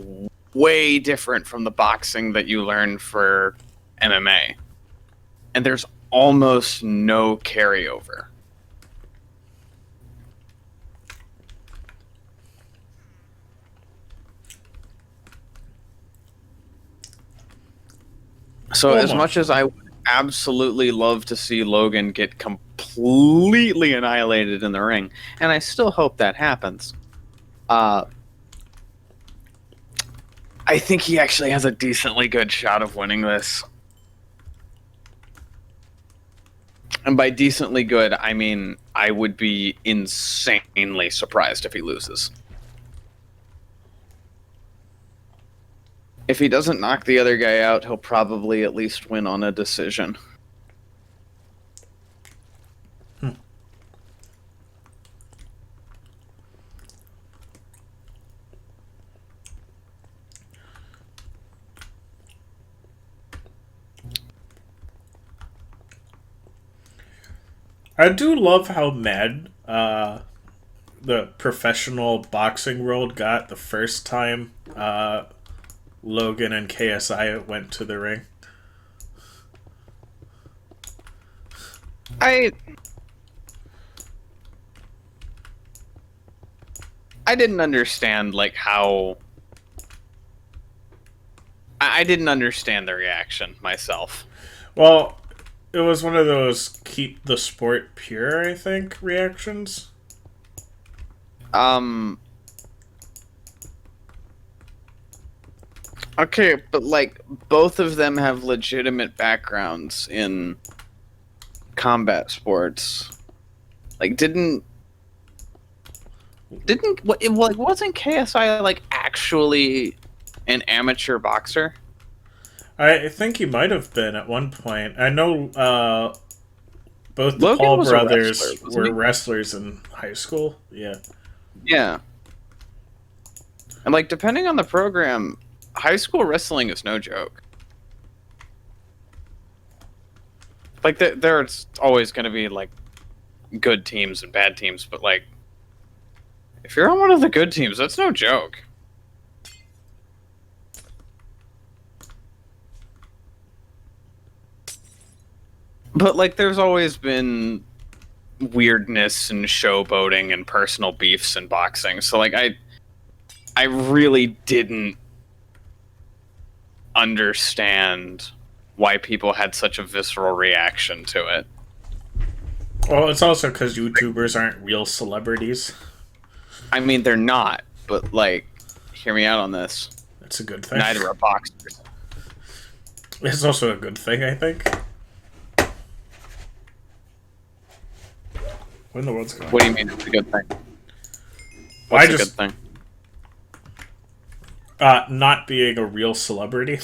A: way different from the boxing that you learn for MMA. And there's almost no carryover. So as much as I would absolutely love to see Logan get completely annihilated in the ring, and I still hope that happens, I think he actually has a decently good shot of winning this. And by decently good, I mean I would be insanely surprised if he loses. If he doesn't knock the other guy out, he'll probably at least win on a decision.
B: I do love how mad the professional boxing world got the first time Logan and KSI went to the ring.
A: I didn't understand like how I didn't understand the reaction myself.
B: Well, it was one of those keep the sport pure, I think, reactions.
A: Okay, but like both of them have legitimate backgrounds in combat sports. Like wasn't KSI like actually an amateur boxer?
B: I think he might have been at one point. I know both the
A: Logan
B: Paul
A: was a
B: brothers
A: wrestler, wasn't
B: were
A: he?
B: wrestlers in high school. Yeah.
A: Yeah. And like depending on the program, high school wrestling is no joke. Like there's always going to be like good teams and bad teams, but like if you're on one of the good teams, that's no joke. But like there's always been weirdness and showboating and personal beefs in boxing. So like I really didn't understand why people had such a visceral reaction to it.
B: Well, it's also because YouTubers aren't real celebrities.
A: I mean, they're not, but like, hear me out on this.
B: That's a good thing.
A: Neither are boxers.
B: It's also a good thing, I think. What in the world's going on?
A: What do you mean it's a good thing?
B: Well,
A: What's a good thing?
B: Not being a real celebrity.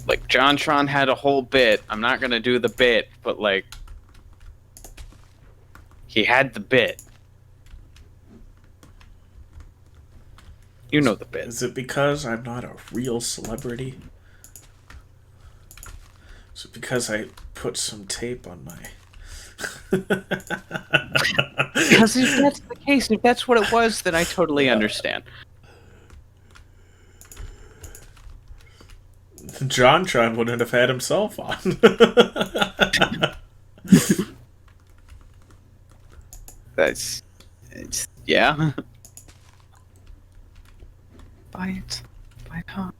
A: Like, JonTron had a whole bit. I'm not gonna do the bit, but like, he had the bit. You know the bit.
B: Is it because I'm not a real celebrity? Is it because I put some tape on my...
A: Because if that's the case, if that's what it was, then I totally understand.
B: JonTron wouldn't have had himself on.
A: Yeah. Buy it. Buy it, huh?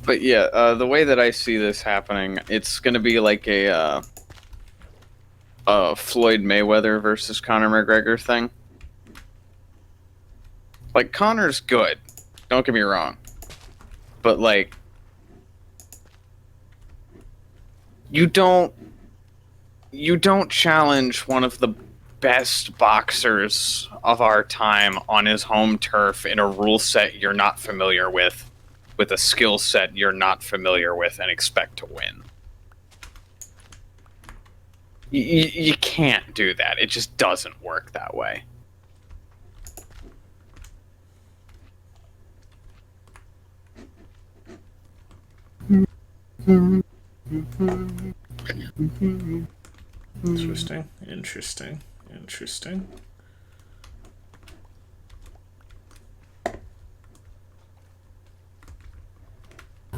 A: But yeah, the way that I see this happening, it's going to be like a Floyd Mayweather versus Conor McGregor thing. Like, Conor's good, don't get me wrong, but like, you don't challenge one of the best boxers of our time on his home turf in a rule set you're not familiar with a skill set you're not familiar with, and expect to win. You can't do that. It just doesn't work that way.
B: Interesting. Interesting. Interesting.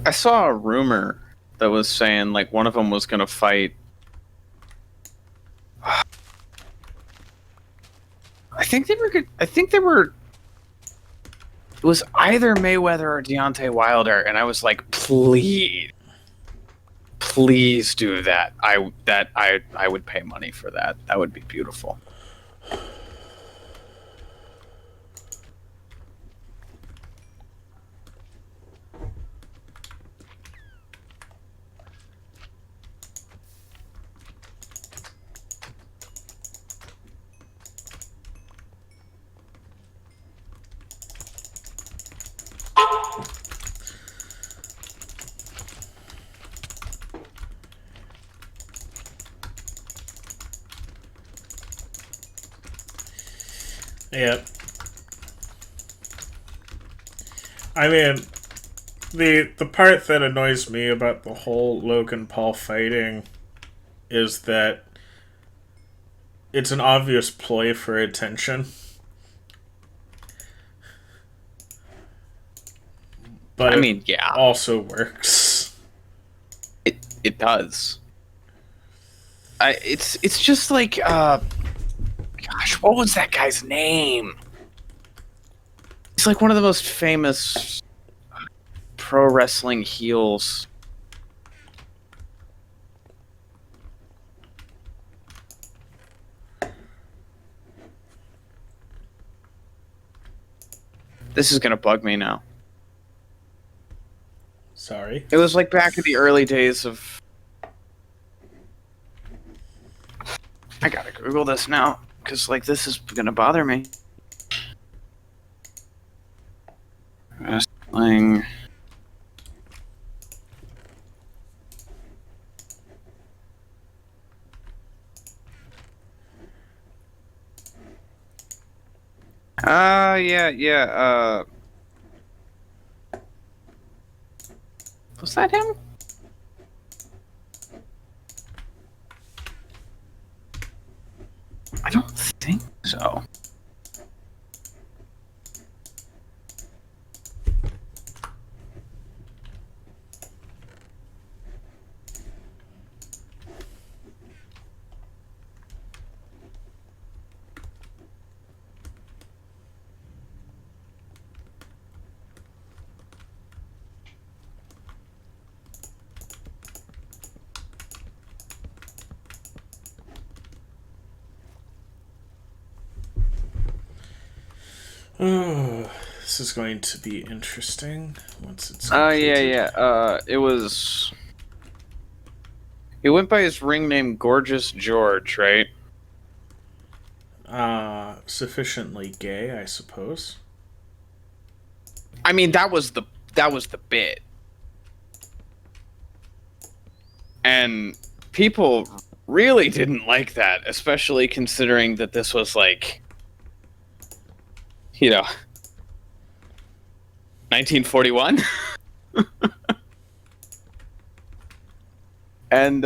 A: I saw a rumor that was saying like one of them was gonna fight. I think they were good. I think they were. It was either Mayweather or Deontay Wilder, and I was like, please do that. I would pay money for that. That would be beautiful.
B: Yep. I mean, the part that annoys me about the whole Logan Paul fighting is that it's an obvious ploy for attention. But
A: I mean,
B: it
A: yeah,
B: also works.
A: it does. It's just like gosh, what was that guy's name? He's like one of the most famous pro wrestling heels. This is gonna bug me now.
B: Sorry.
A: It was like back in the early days of. I gotta Google this now, because like this is gonna bother me. Wrestling. Yeah. Was that him? I don't think so.
B: Oh, this is going to be interesting once it's
A: Yeah.
B: completed.
A: It was. He went by his ring name, Gorgeous George, right?
B: Sufficiently gay, I suppose.
A: I mean, that was the bit, and people really didn't like that, especially considering that this was like, 1941, and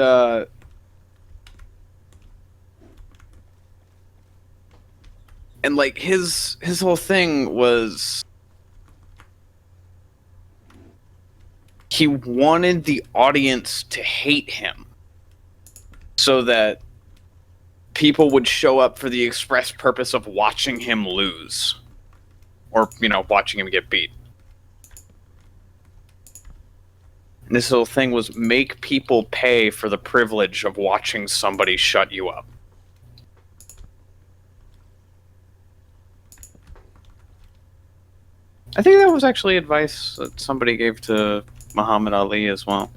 A: like his whole thing was he wanted the audience to hate him so that people would show up for the express purpose of watching him lose or watching him get beat. And this whole thing was make people pay for the privilege of watching somebody shut you up. I think that was actually advice that somebody gave to Muhammad Ali as well.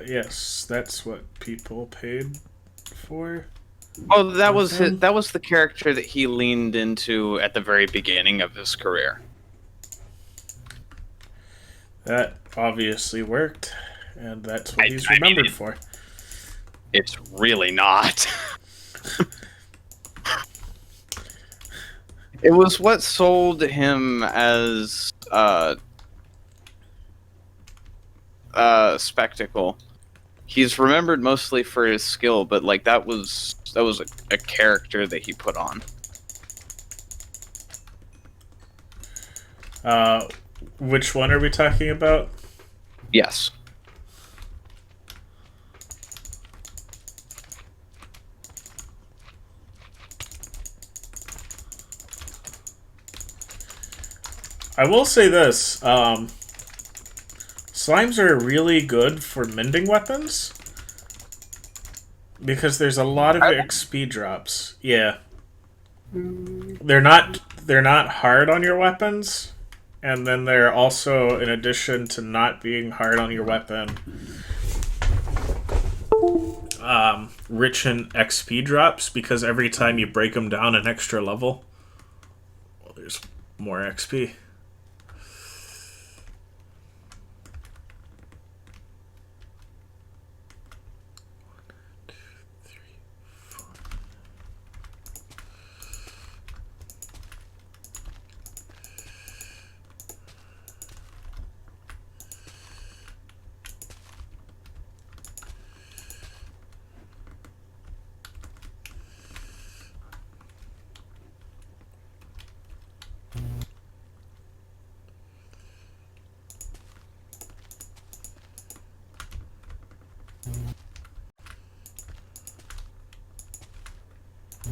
B: Yes, that's what people paid for.
A: Oh, that was
B: him?
A: that was the character that he leaned into at the very beginning of his career.
B: That obviously worked, and that's what he's
A: I mean,
B: remembered for.
A: It's really not. It was what sold him as spectacle. He's remembered mostly for his skill, but like that was a character that he put on.
B: Which one are we talking about?
A: Yes.
B: I will say this. Slimes are really good for mending weapons. Because there's a lot of XP drops. Yeah. They're not hard on your weapons. And then they're also, in addition to not being hard on your weapon, rich in XP drops, because every time you break them down an extra level, well, there's more XP.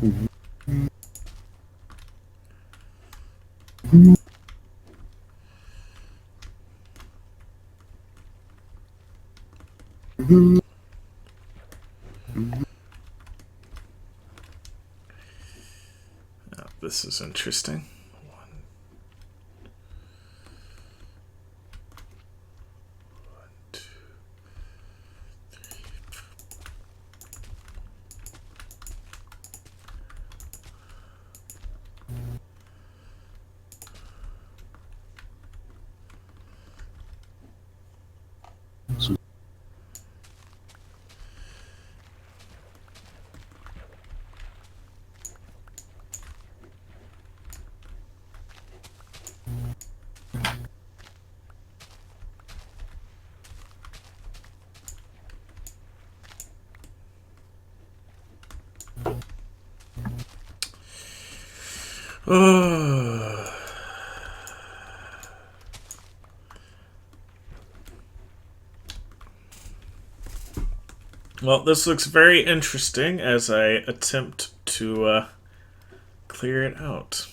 B: Oh, this is interesting. Well, this looks very interesting as I attempt to clear it out.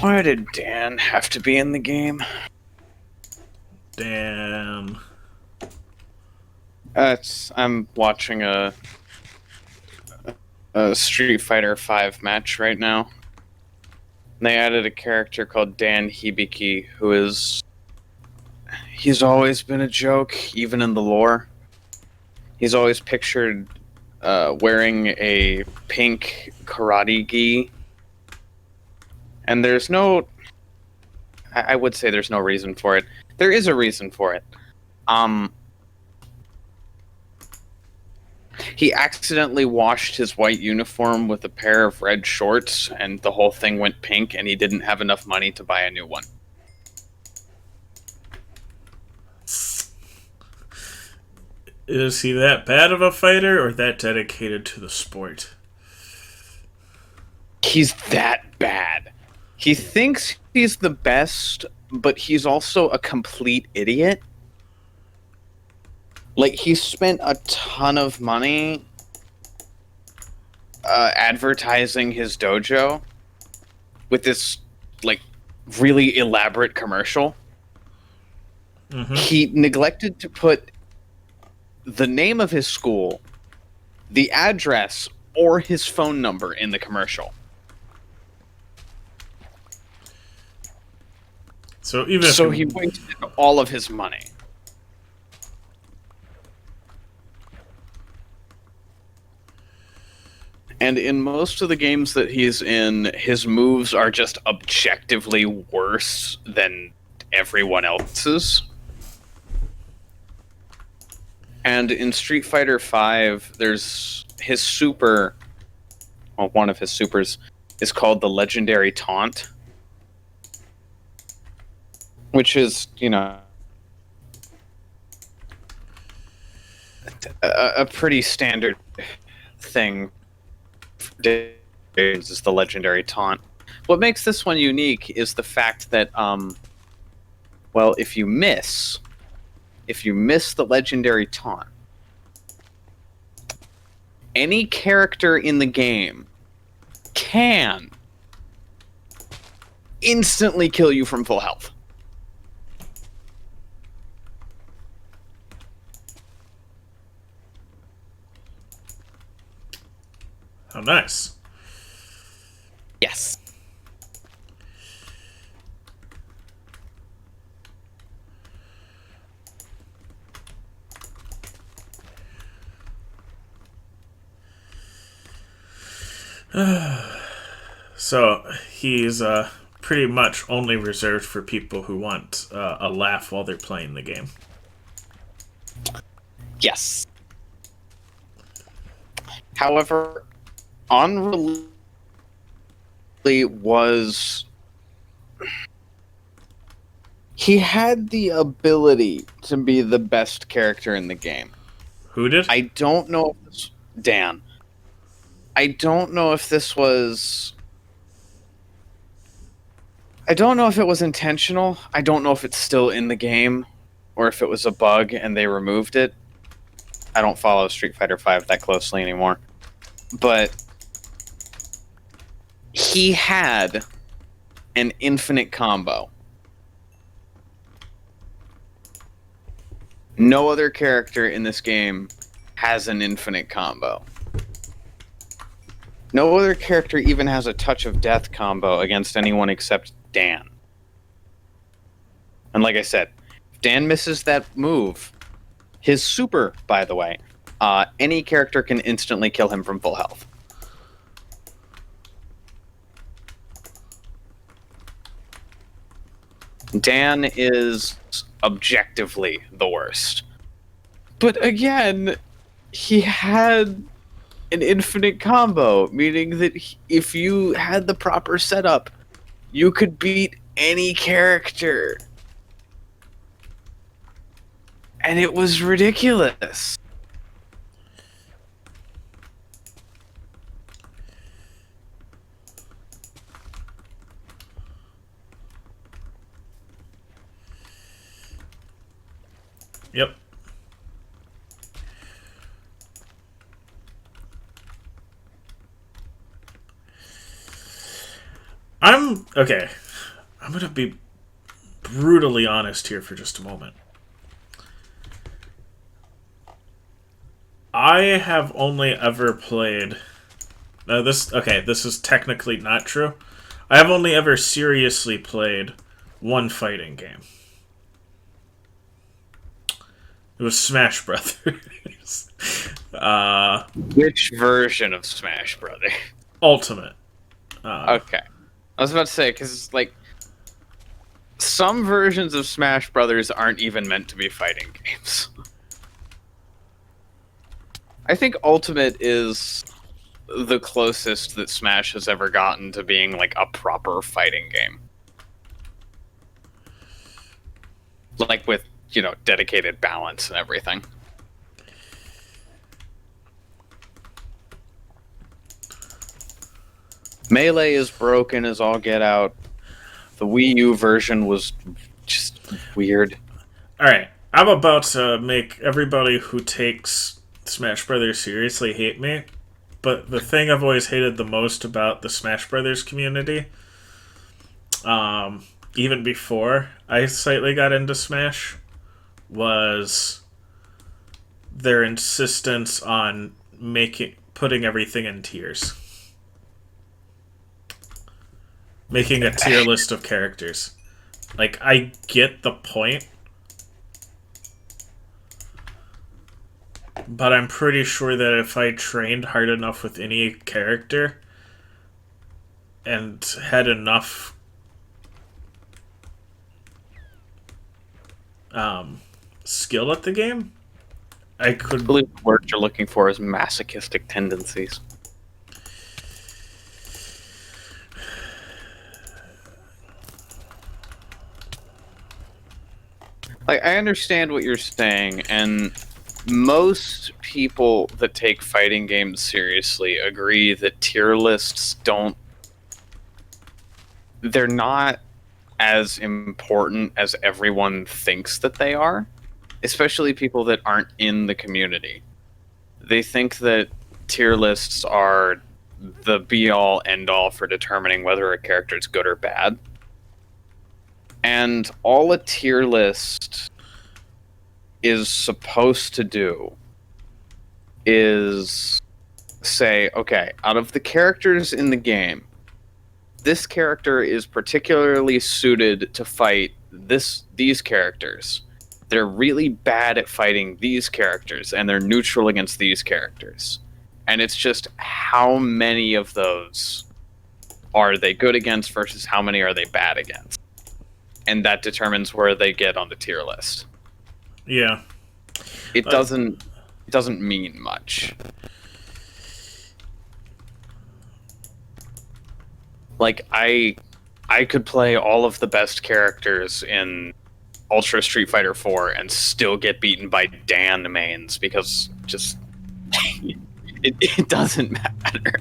A: Why did Dan have to be in the game?
B: Damn.
A: I'm watching a Street Fighter 5 match right now. And they added a character called Dan Hibiki, he's always been a joke, even in the lore. He's always pictured wearing a pink karate gi. And there's no... I would say there's no reason for it. There is a reason for it. He accidentally washed his white uniform with a pair of red shorts, and the whole thing went pink, and he didn't have enough money to buy a new one.
B: Is he that bad of a fighter or that dedicated to the sport?
A: He's that bad. He thinks he's the best, but he's also a complete idiot. Like, he spent a ton of money advertising his dojo with this, like, really elaborate commercial.
B: Mm-hmm.
A: He neglected to put the name of his school, the address, or his phone number in the commercial.
B: So even
A: So
B: if
A: he wasted all of his money. And in most of the games that he's in, his moves are just objectively worse than everyone else's. And in Street Fighter V, there's his super... Well, one of his supers is called the Legendary Taunt. Which is, you know, a pretty standard thing. Is the Legendary Taunt. What makes this one unique is the fact that, well, if you miss the Legendary Taunt, any character in the game can instantly kill you from full health.
B: How nice.
A: Yes.
B: So he's pretty much only reserved for people who want a laugh while they're playing the game.
A: Yes. However, on was he had the ability to be the best character in the game.
B: Who did?
A: I don't know if this, Dan. I don't know if this was. I don't know if it was intentional. I don't know if it's still in the game, or if it was a bug and they removed it. I don't follow Street Fighter V that closely anymore, but he had an infinite combo. No other character in this game has an infinite combo. No other character even has a touch of death combo against anyone except Dan. And like I said, if Dan misses that move, his super, by the way, any character can instantly kill him from full health. Dan is objectively the worst. But again, he had an infinite combo, meaning that if you had the proper setup, you could beat any character. And it was ridiculous.
B: Yep. Okay. I'm gonna be brutally honest here for just a moment. I have only ever played. This is technically not true. I have only ever seriously played one fighting game. It was Smash Brothers.
A: Which version of Smash Brother?
B: Ultimate.
A: Okay. I was about to say, because, like, some versions of Smash Brothers aren't even meant to be fighting games. I think Ultimate is the closest that Smash has ever gotten to being, like, a proper fighting game. Like, with, you know, dedicated balance and everything. Melee is broken as all get out. The Wii U version was just weird.
B: Alright, I'm about to make everybody who takes Smash Brothers seriously hate me, but the thing I've always hated the most about the Smash Brothers community, even before I slightly got into Smash, was their insistence on putting everything in tiers. Making a tier list of characters. Like, I get the point, but I'm pretty sure that if I trained hard enough with any character and had enough skill at the game, I could...
A: I believe the word you're looking for is masochistic tendencies. Like, I understand what you're saying, and most people that take fighting games seriously agree that tier lists they're not as important as everyone thinks that they are, especially people that aren't in the community. They think that tier lists are the be-all, end-all for determining whether a character is good or bad. And all a tier list is supposed to do is say, okay, out of the characters in the game, this character is particularly suited to fight these characters. They're really bad at fighting these characters, and they're neutral against these characters. And it's just how many of those are they good against versus how many are they bad against. And that determines where they get on the tier list.
B: Yeah.
A: It doesn't mean much. Like I could play all of the best characters in Ultra Street Fighter 4 and still get beaten by Dan mains because just it doesn't matter.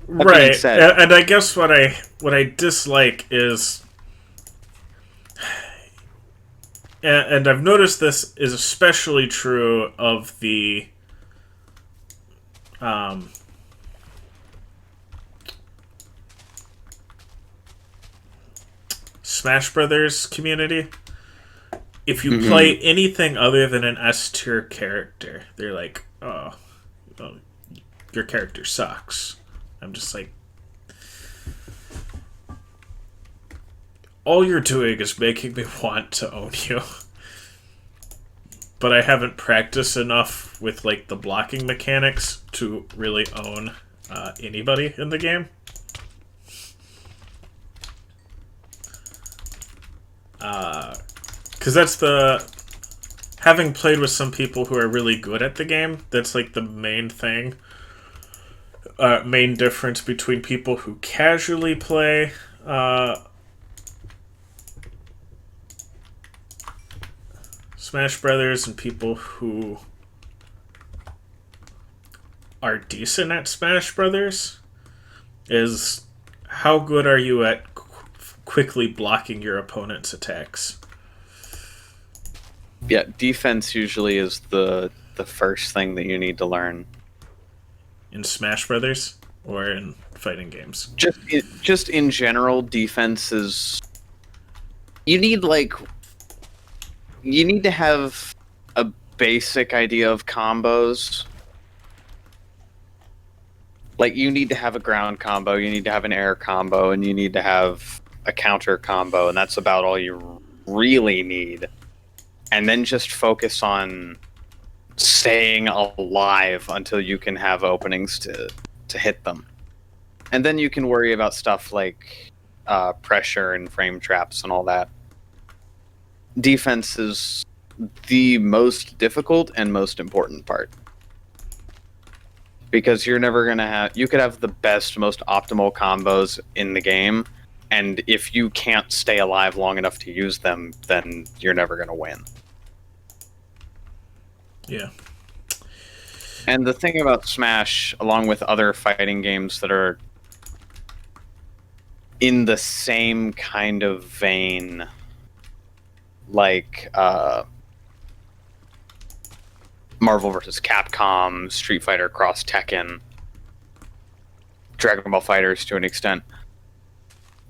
A: That being
B: Right,
A: said-
B: and I guess what I dislike is, and I've noticed this is especially true of the Smash Brothers community. If you play anything other than an S tier character, they're like, oh, your character sucks. I'm just like, all you're doing is making me want to own you. But I haven't practiced enough with like the blocking mechanics to really own anybody in the game. Because that's having played with some people who are really good at the game, that's like the main thing. Main difference between people who casually play Smash Brothers and people who are decent at Smash Brothers is how good are you at quickly blocking your opponent's attacks.
A: Yeah, defense usually is the first thing that you need to learn.
B: In Smash Brothers or in fighting games?
A: Just in general, defense is... You need to have a basic idea of combos. Like, you need to have a ground combo, you need to have an air combo, and you need to have a counter combo, and that's about all you really need. And then just focus on staying alive until you can have openings to hit them. And then you can worry about stuff like pressure and frame traps and all that. Defense is the most difficult and most important part. Because you're never going to have... You could have the best, most optimal combos in the game, and if you can't stay alive long enough to use them, then you're never going to win.
B: Yeah.
A: And the thing about Smash, along with other fighting games that are in the same kind of vein, like Marvel vs. Capcom, Street Fighter Cross Tekken, Dragon Ball FighterZ to an extent,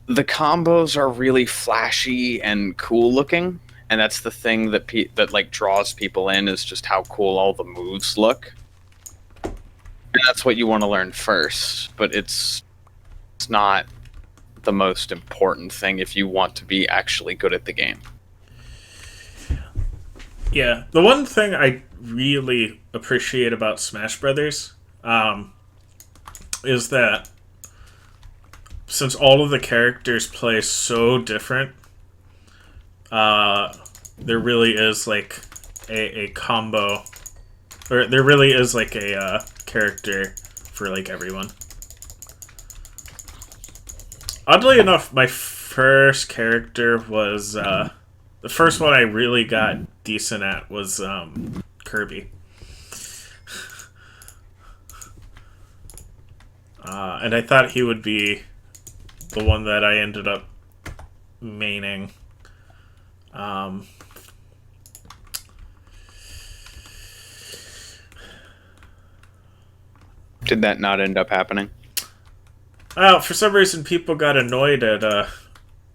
A: the combos are really flashy and cool looking, and that's the thing that that draws people in, is just how cool all the moves look. And that's what you want to learn first, but it's not the most important thing if you want to be actually good at the game.
B: Yeah, the one thing I really appreciate about Smash Brothers is that since all of the characters play so different, there really is like a combo, or there really is like a character for like everyone. Oddly enough, my first character was the first one I really got decent at was Kirby. And I thought he would be the one that I ended up maining.
A: Did that not end up happening?
B: For some reason, people got annoyed at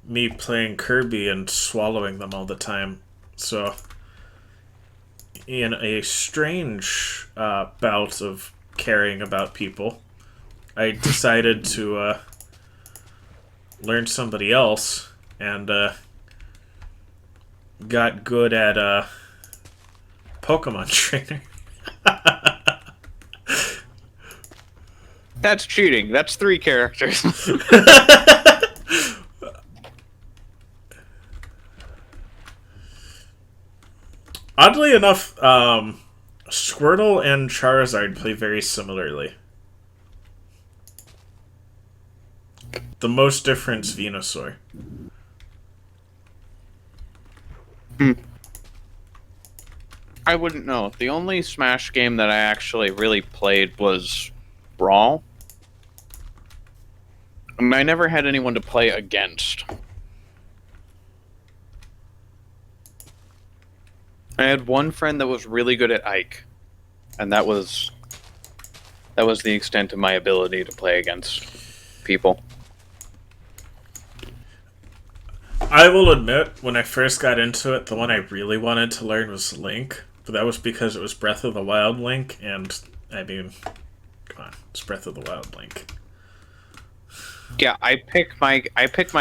B: me playing Kirby and swallowing them all the time. So, in a strange bout of caring about people, I decided to learn somebody else and got good at Pokemon Trainer.
A: That's cheating. That's 3 characters.
B: Oddly enough, Squirtle and Charizard play very similarly. The most difference, Venusaur.
A: I wouldn't know. The only Smash game that I actually really played was Brawl. I mean, I never had anyone to play against. I had one friend that was really good at Ike, and that was the extent of my ability to play against people.
B: I will admit, when I first got into it, the one I really wanted to learn was Link, but that was because it was Breath of the Wild Link, and, I mean, come on, it's Breath of the Wild Link.
A: Yeah, I pick my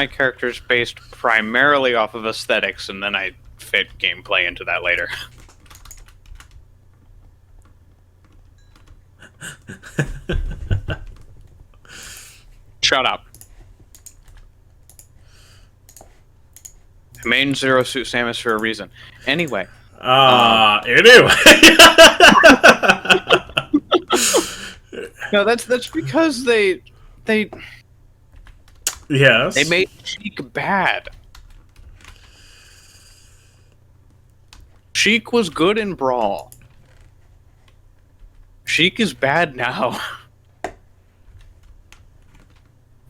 A: characters based primarily off of aesthetics, and then I fit gameplay into that later. Shut up. I made Zero Suit Samus for a reason. Anyway.
B: Anyway.
A: No, that's because they
B: Yes.
A: They made Sheik bad. Sheik was good in Brawl. Sheik is bad now.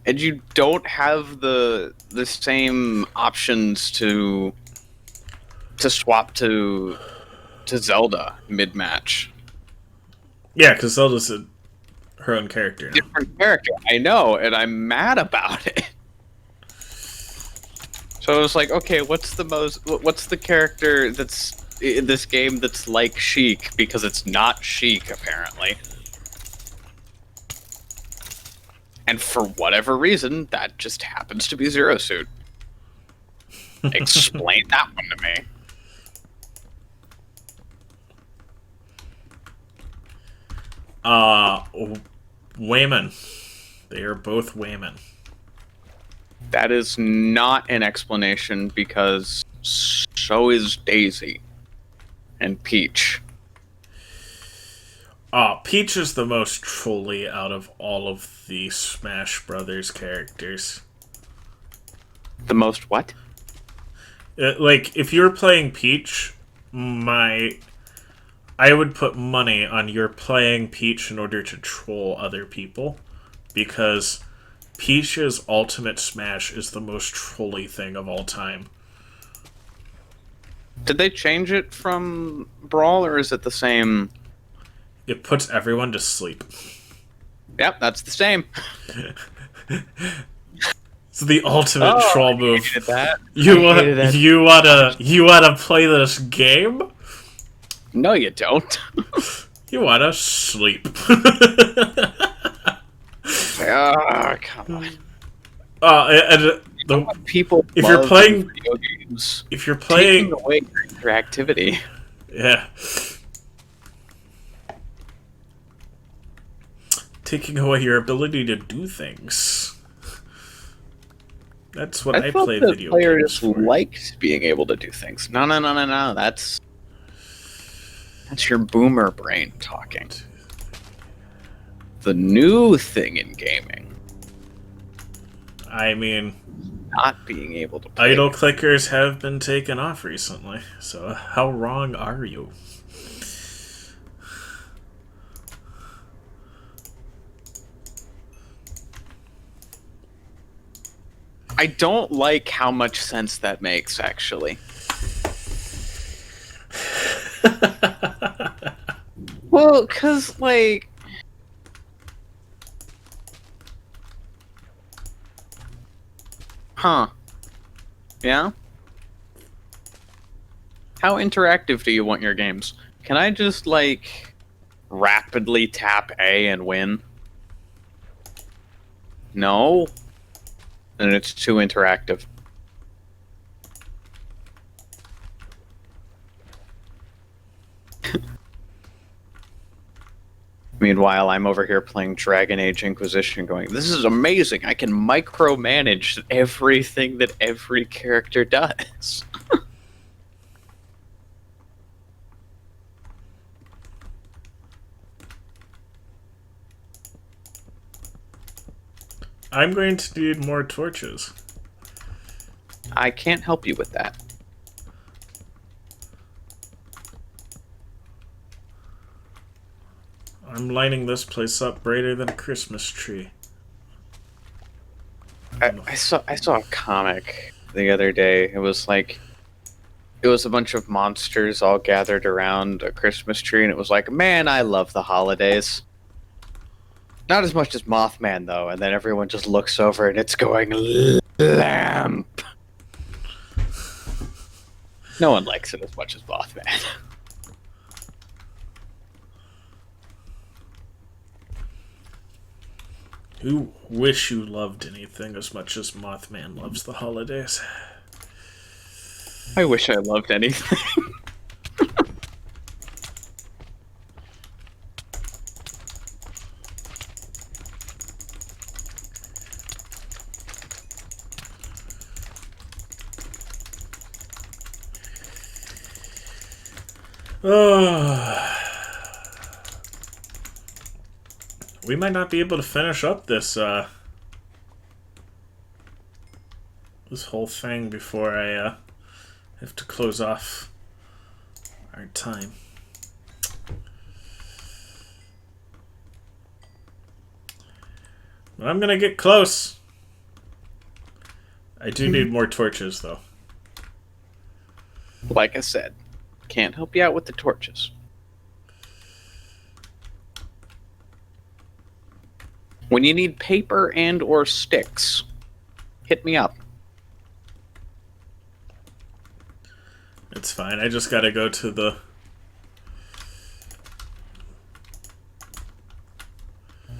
A: And you don't have the same options to swap to Zelda mid-match.
B: Yeah, because Zelda's her own character now.
A: Different character, I know, and I'm mad about it. So I was like, okay, what's the character that's in this game that's like Sheik? Because it's not Sheik, apparently. And for whatever reason, that just happens to be Zero Suit. Explain that one to me.
B: Wayman. They are both Wayman.
A: That is not an explanation because so is Daisy and Peach.
B: Peach is the most trolly out of all of the Smash Brothers characters.
A: The most what?
B: Like, if you're playing Peach, I would put money on you're playing Peach in order to troll other people, because Peach's ultimate smash is the most trolly thing of all time.
A: Did they change it from Brawl, or is it the same?
B: It puts everyone to sleep.
A: Yep, that's the same.
B: It's the ultimate troll move.
A: I hated that.
B: You wanna play this game?
A: No, you don't.
B: You wanna sleep.
A: Come on.
B: People
A: If
B: you're playing
A: video games,
B: if you're playing
A: taking away your interactivity.
B: Yeah. Taking away your ability to do things. That's what I play video games
A: player just
B: for.
A: liked being able to do things. No. That's your boomer brain talking. The new thing in gaming.
B: I mean,
A: not being able to play.
B: idle clickers have been taken off recently, so how wrong are you?
A: I don't like how much sense that makes, actually. Well, because, like... Huh. Yeah? How interactive do you want your games? Can I just, like, rapidly tap A and win? No? And it's too interactive. Meanwhile, I'm over here playing Dragon Age Inquisition going, this is amazing! I can micromanage everything that every character does.
B: I'm going to need more torches.
A: I can't help you with that.
B: I'm lighting this place up brighter than a Christmas tree.
A: I saw a comic the other day. It was a bunch of monsters all gathered around a Christmas tree, and it was like, man, I love the holidays. Not as much as Mothman, though. And then everyone just looks over, and it's going lamp. No one likes it as much as Mothman.
B: Who wish you loved anything as much as Mothman loves the holidays?
A: I wish I loved anything.
B: We might not be able to finish up this this whole thing before I have to close off our time. But I'm gonna get close. I do need more torches, though.
A: Like I said, can't help you out with the torches. When you need paper and or sticks, hit me up.
B: It's fine. I just gotta go to the...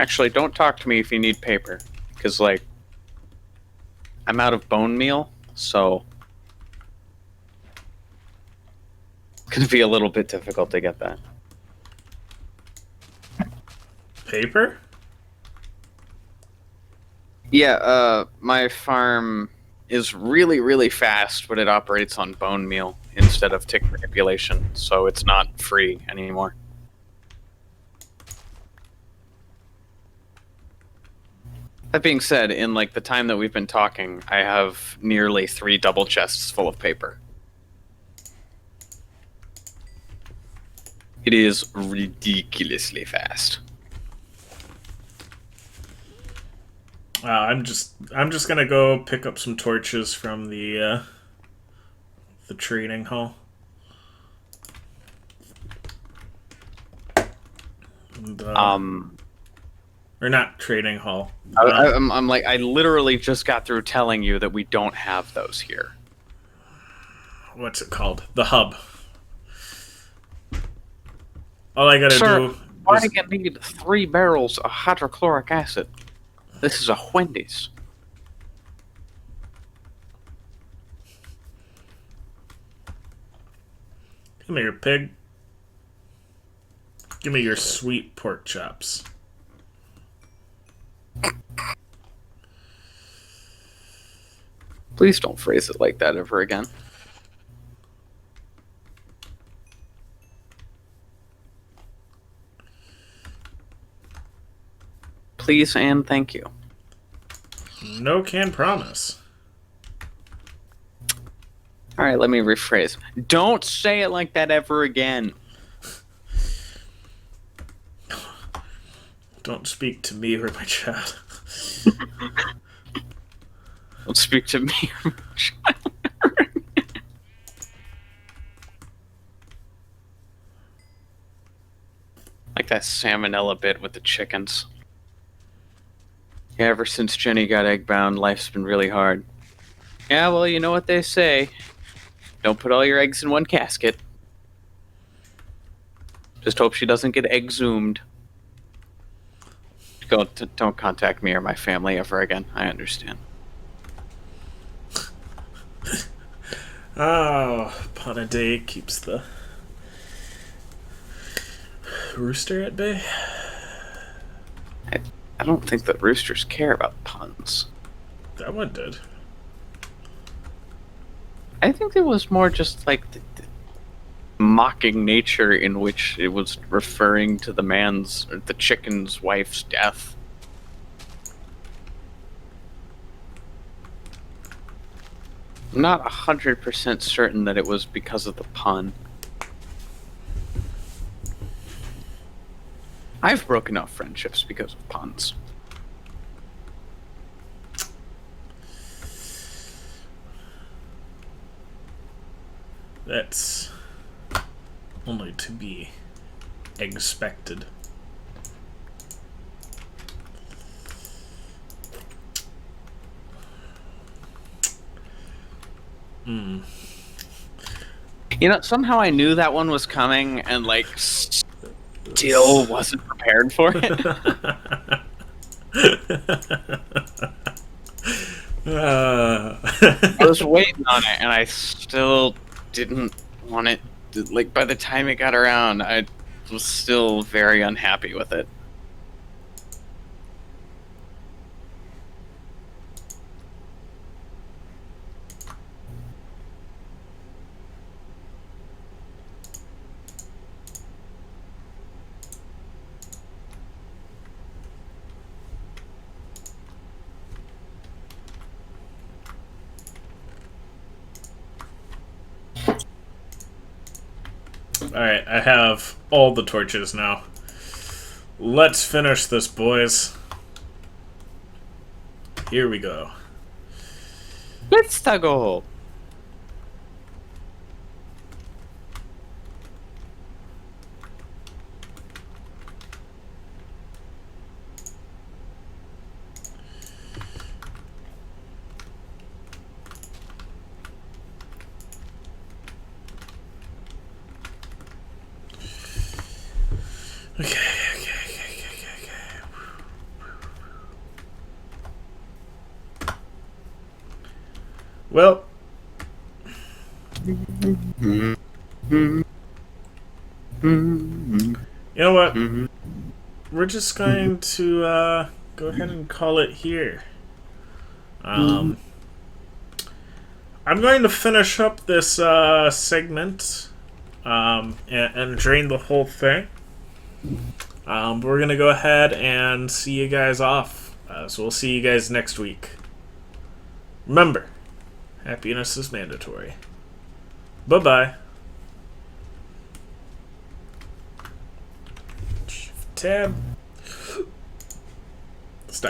A: Actually, don't talk to me if you need paper. Because, like, I'm out of bone meal, so... It's gonna be a little bit difficult to get that.
B: Paper?
A: Yeah, my farm is really, really fast, but it operates on bone meal instead of tick manipulation, so it's not free anymore. That being said, in like the time that we've been talking, I have nearly 3 double chests full of paper. It is ridiculously fast.
B: I'm just gonna go pick up some torches from the trading hall. And, or not trading hall.
A: I'm like, I literally just got through telling you that we don't have those here.
B: What's it called? The hub. All I gotta
A: Sir,
B: do
A: why
B: is...
A: do you need 3 barrels of hydrochloric acid? This is a Wendy's.
B: Come here, pig. Give me your sweet pork chops.
A: Please don't phrase it like that ever again. Please and thank you.
B: No can promise.
A: Alright, let me rephrase. Don't say it like that ever again.
B: Don't speak to me or my child.
A: Don't speak to me or my child. Like that salmonella bit with the chickens. Yeah, ever since Jenny got egg-bound, life's been really hard. Yeah, well, you know what they say. Don't put all your eggs in one casket. Just hope she doesn't get exhumed. Don't contact me or my family ever again. I understand.
B: Oh, upon a day keeps the rooster at bay.
A: I don't think that roosters care about puns.
B: That one did.
A: I think it was more just like the mocking nature in which it was referring to the chicken's wife's death. I'm not 100% certain that it was because of the pun. I've broken off friendships because of puns.
B: That's only to be expected.
A: You know, somehow I knew that one was coming and, like, still wasn't prepared for it. I was waiting on it, and I still didn't want it. Like, by the time it got around, I was still very unhappy with it.
B: Alright, I have all the torches now. Let's finish this, boys. Here we go.
A: Let's go.
B: Okay. Well, you know what? We're just going to go ahead and call it here. I'm going to finish up this segment and drain the whole thing. We're going to go ahead and see you guys off. So we'll see you guys next week. Remember, happiness is mandatory. Bye-bye. Shift tab.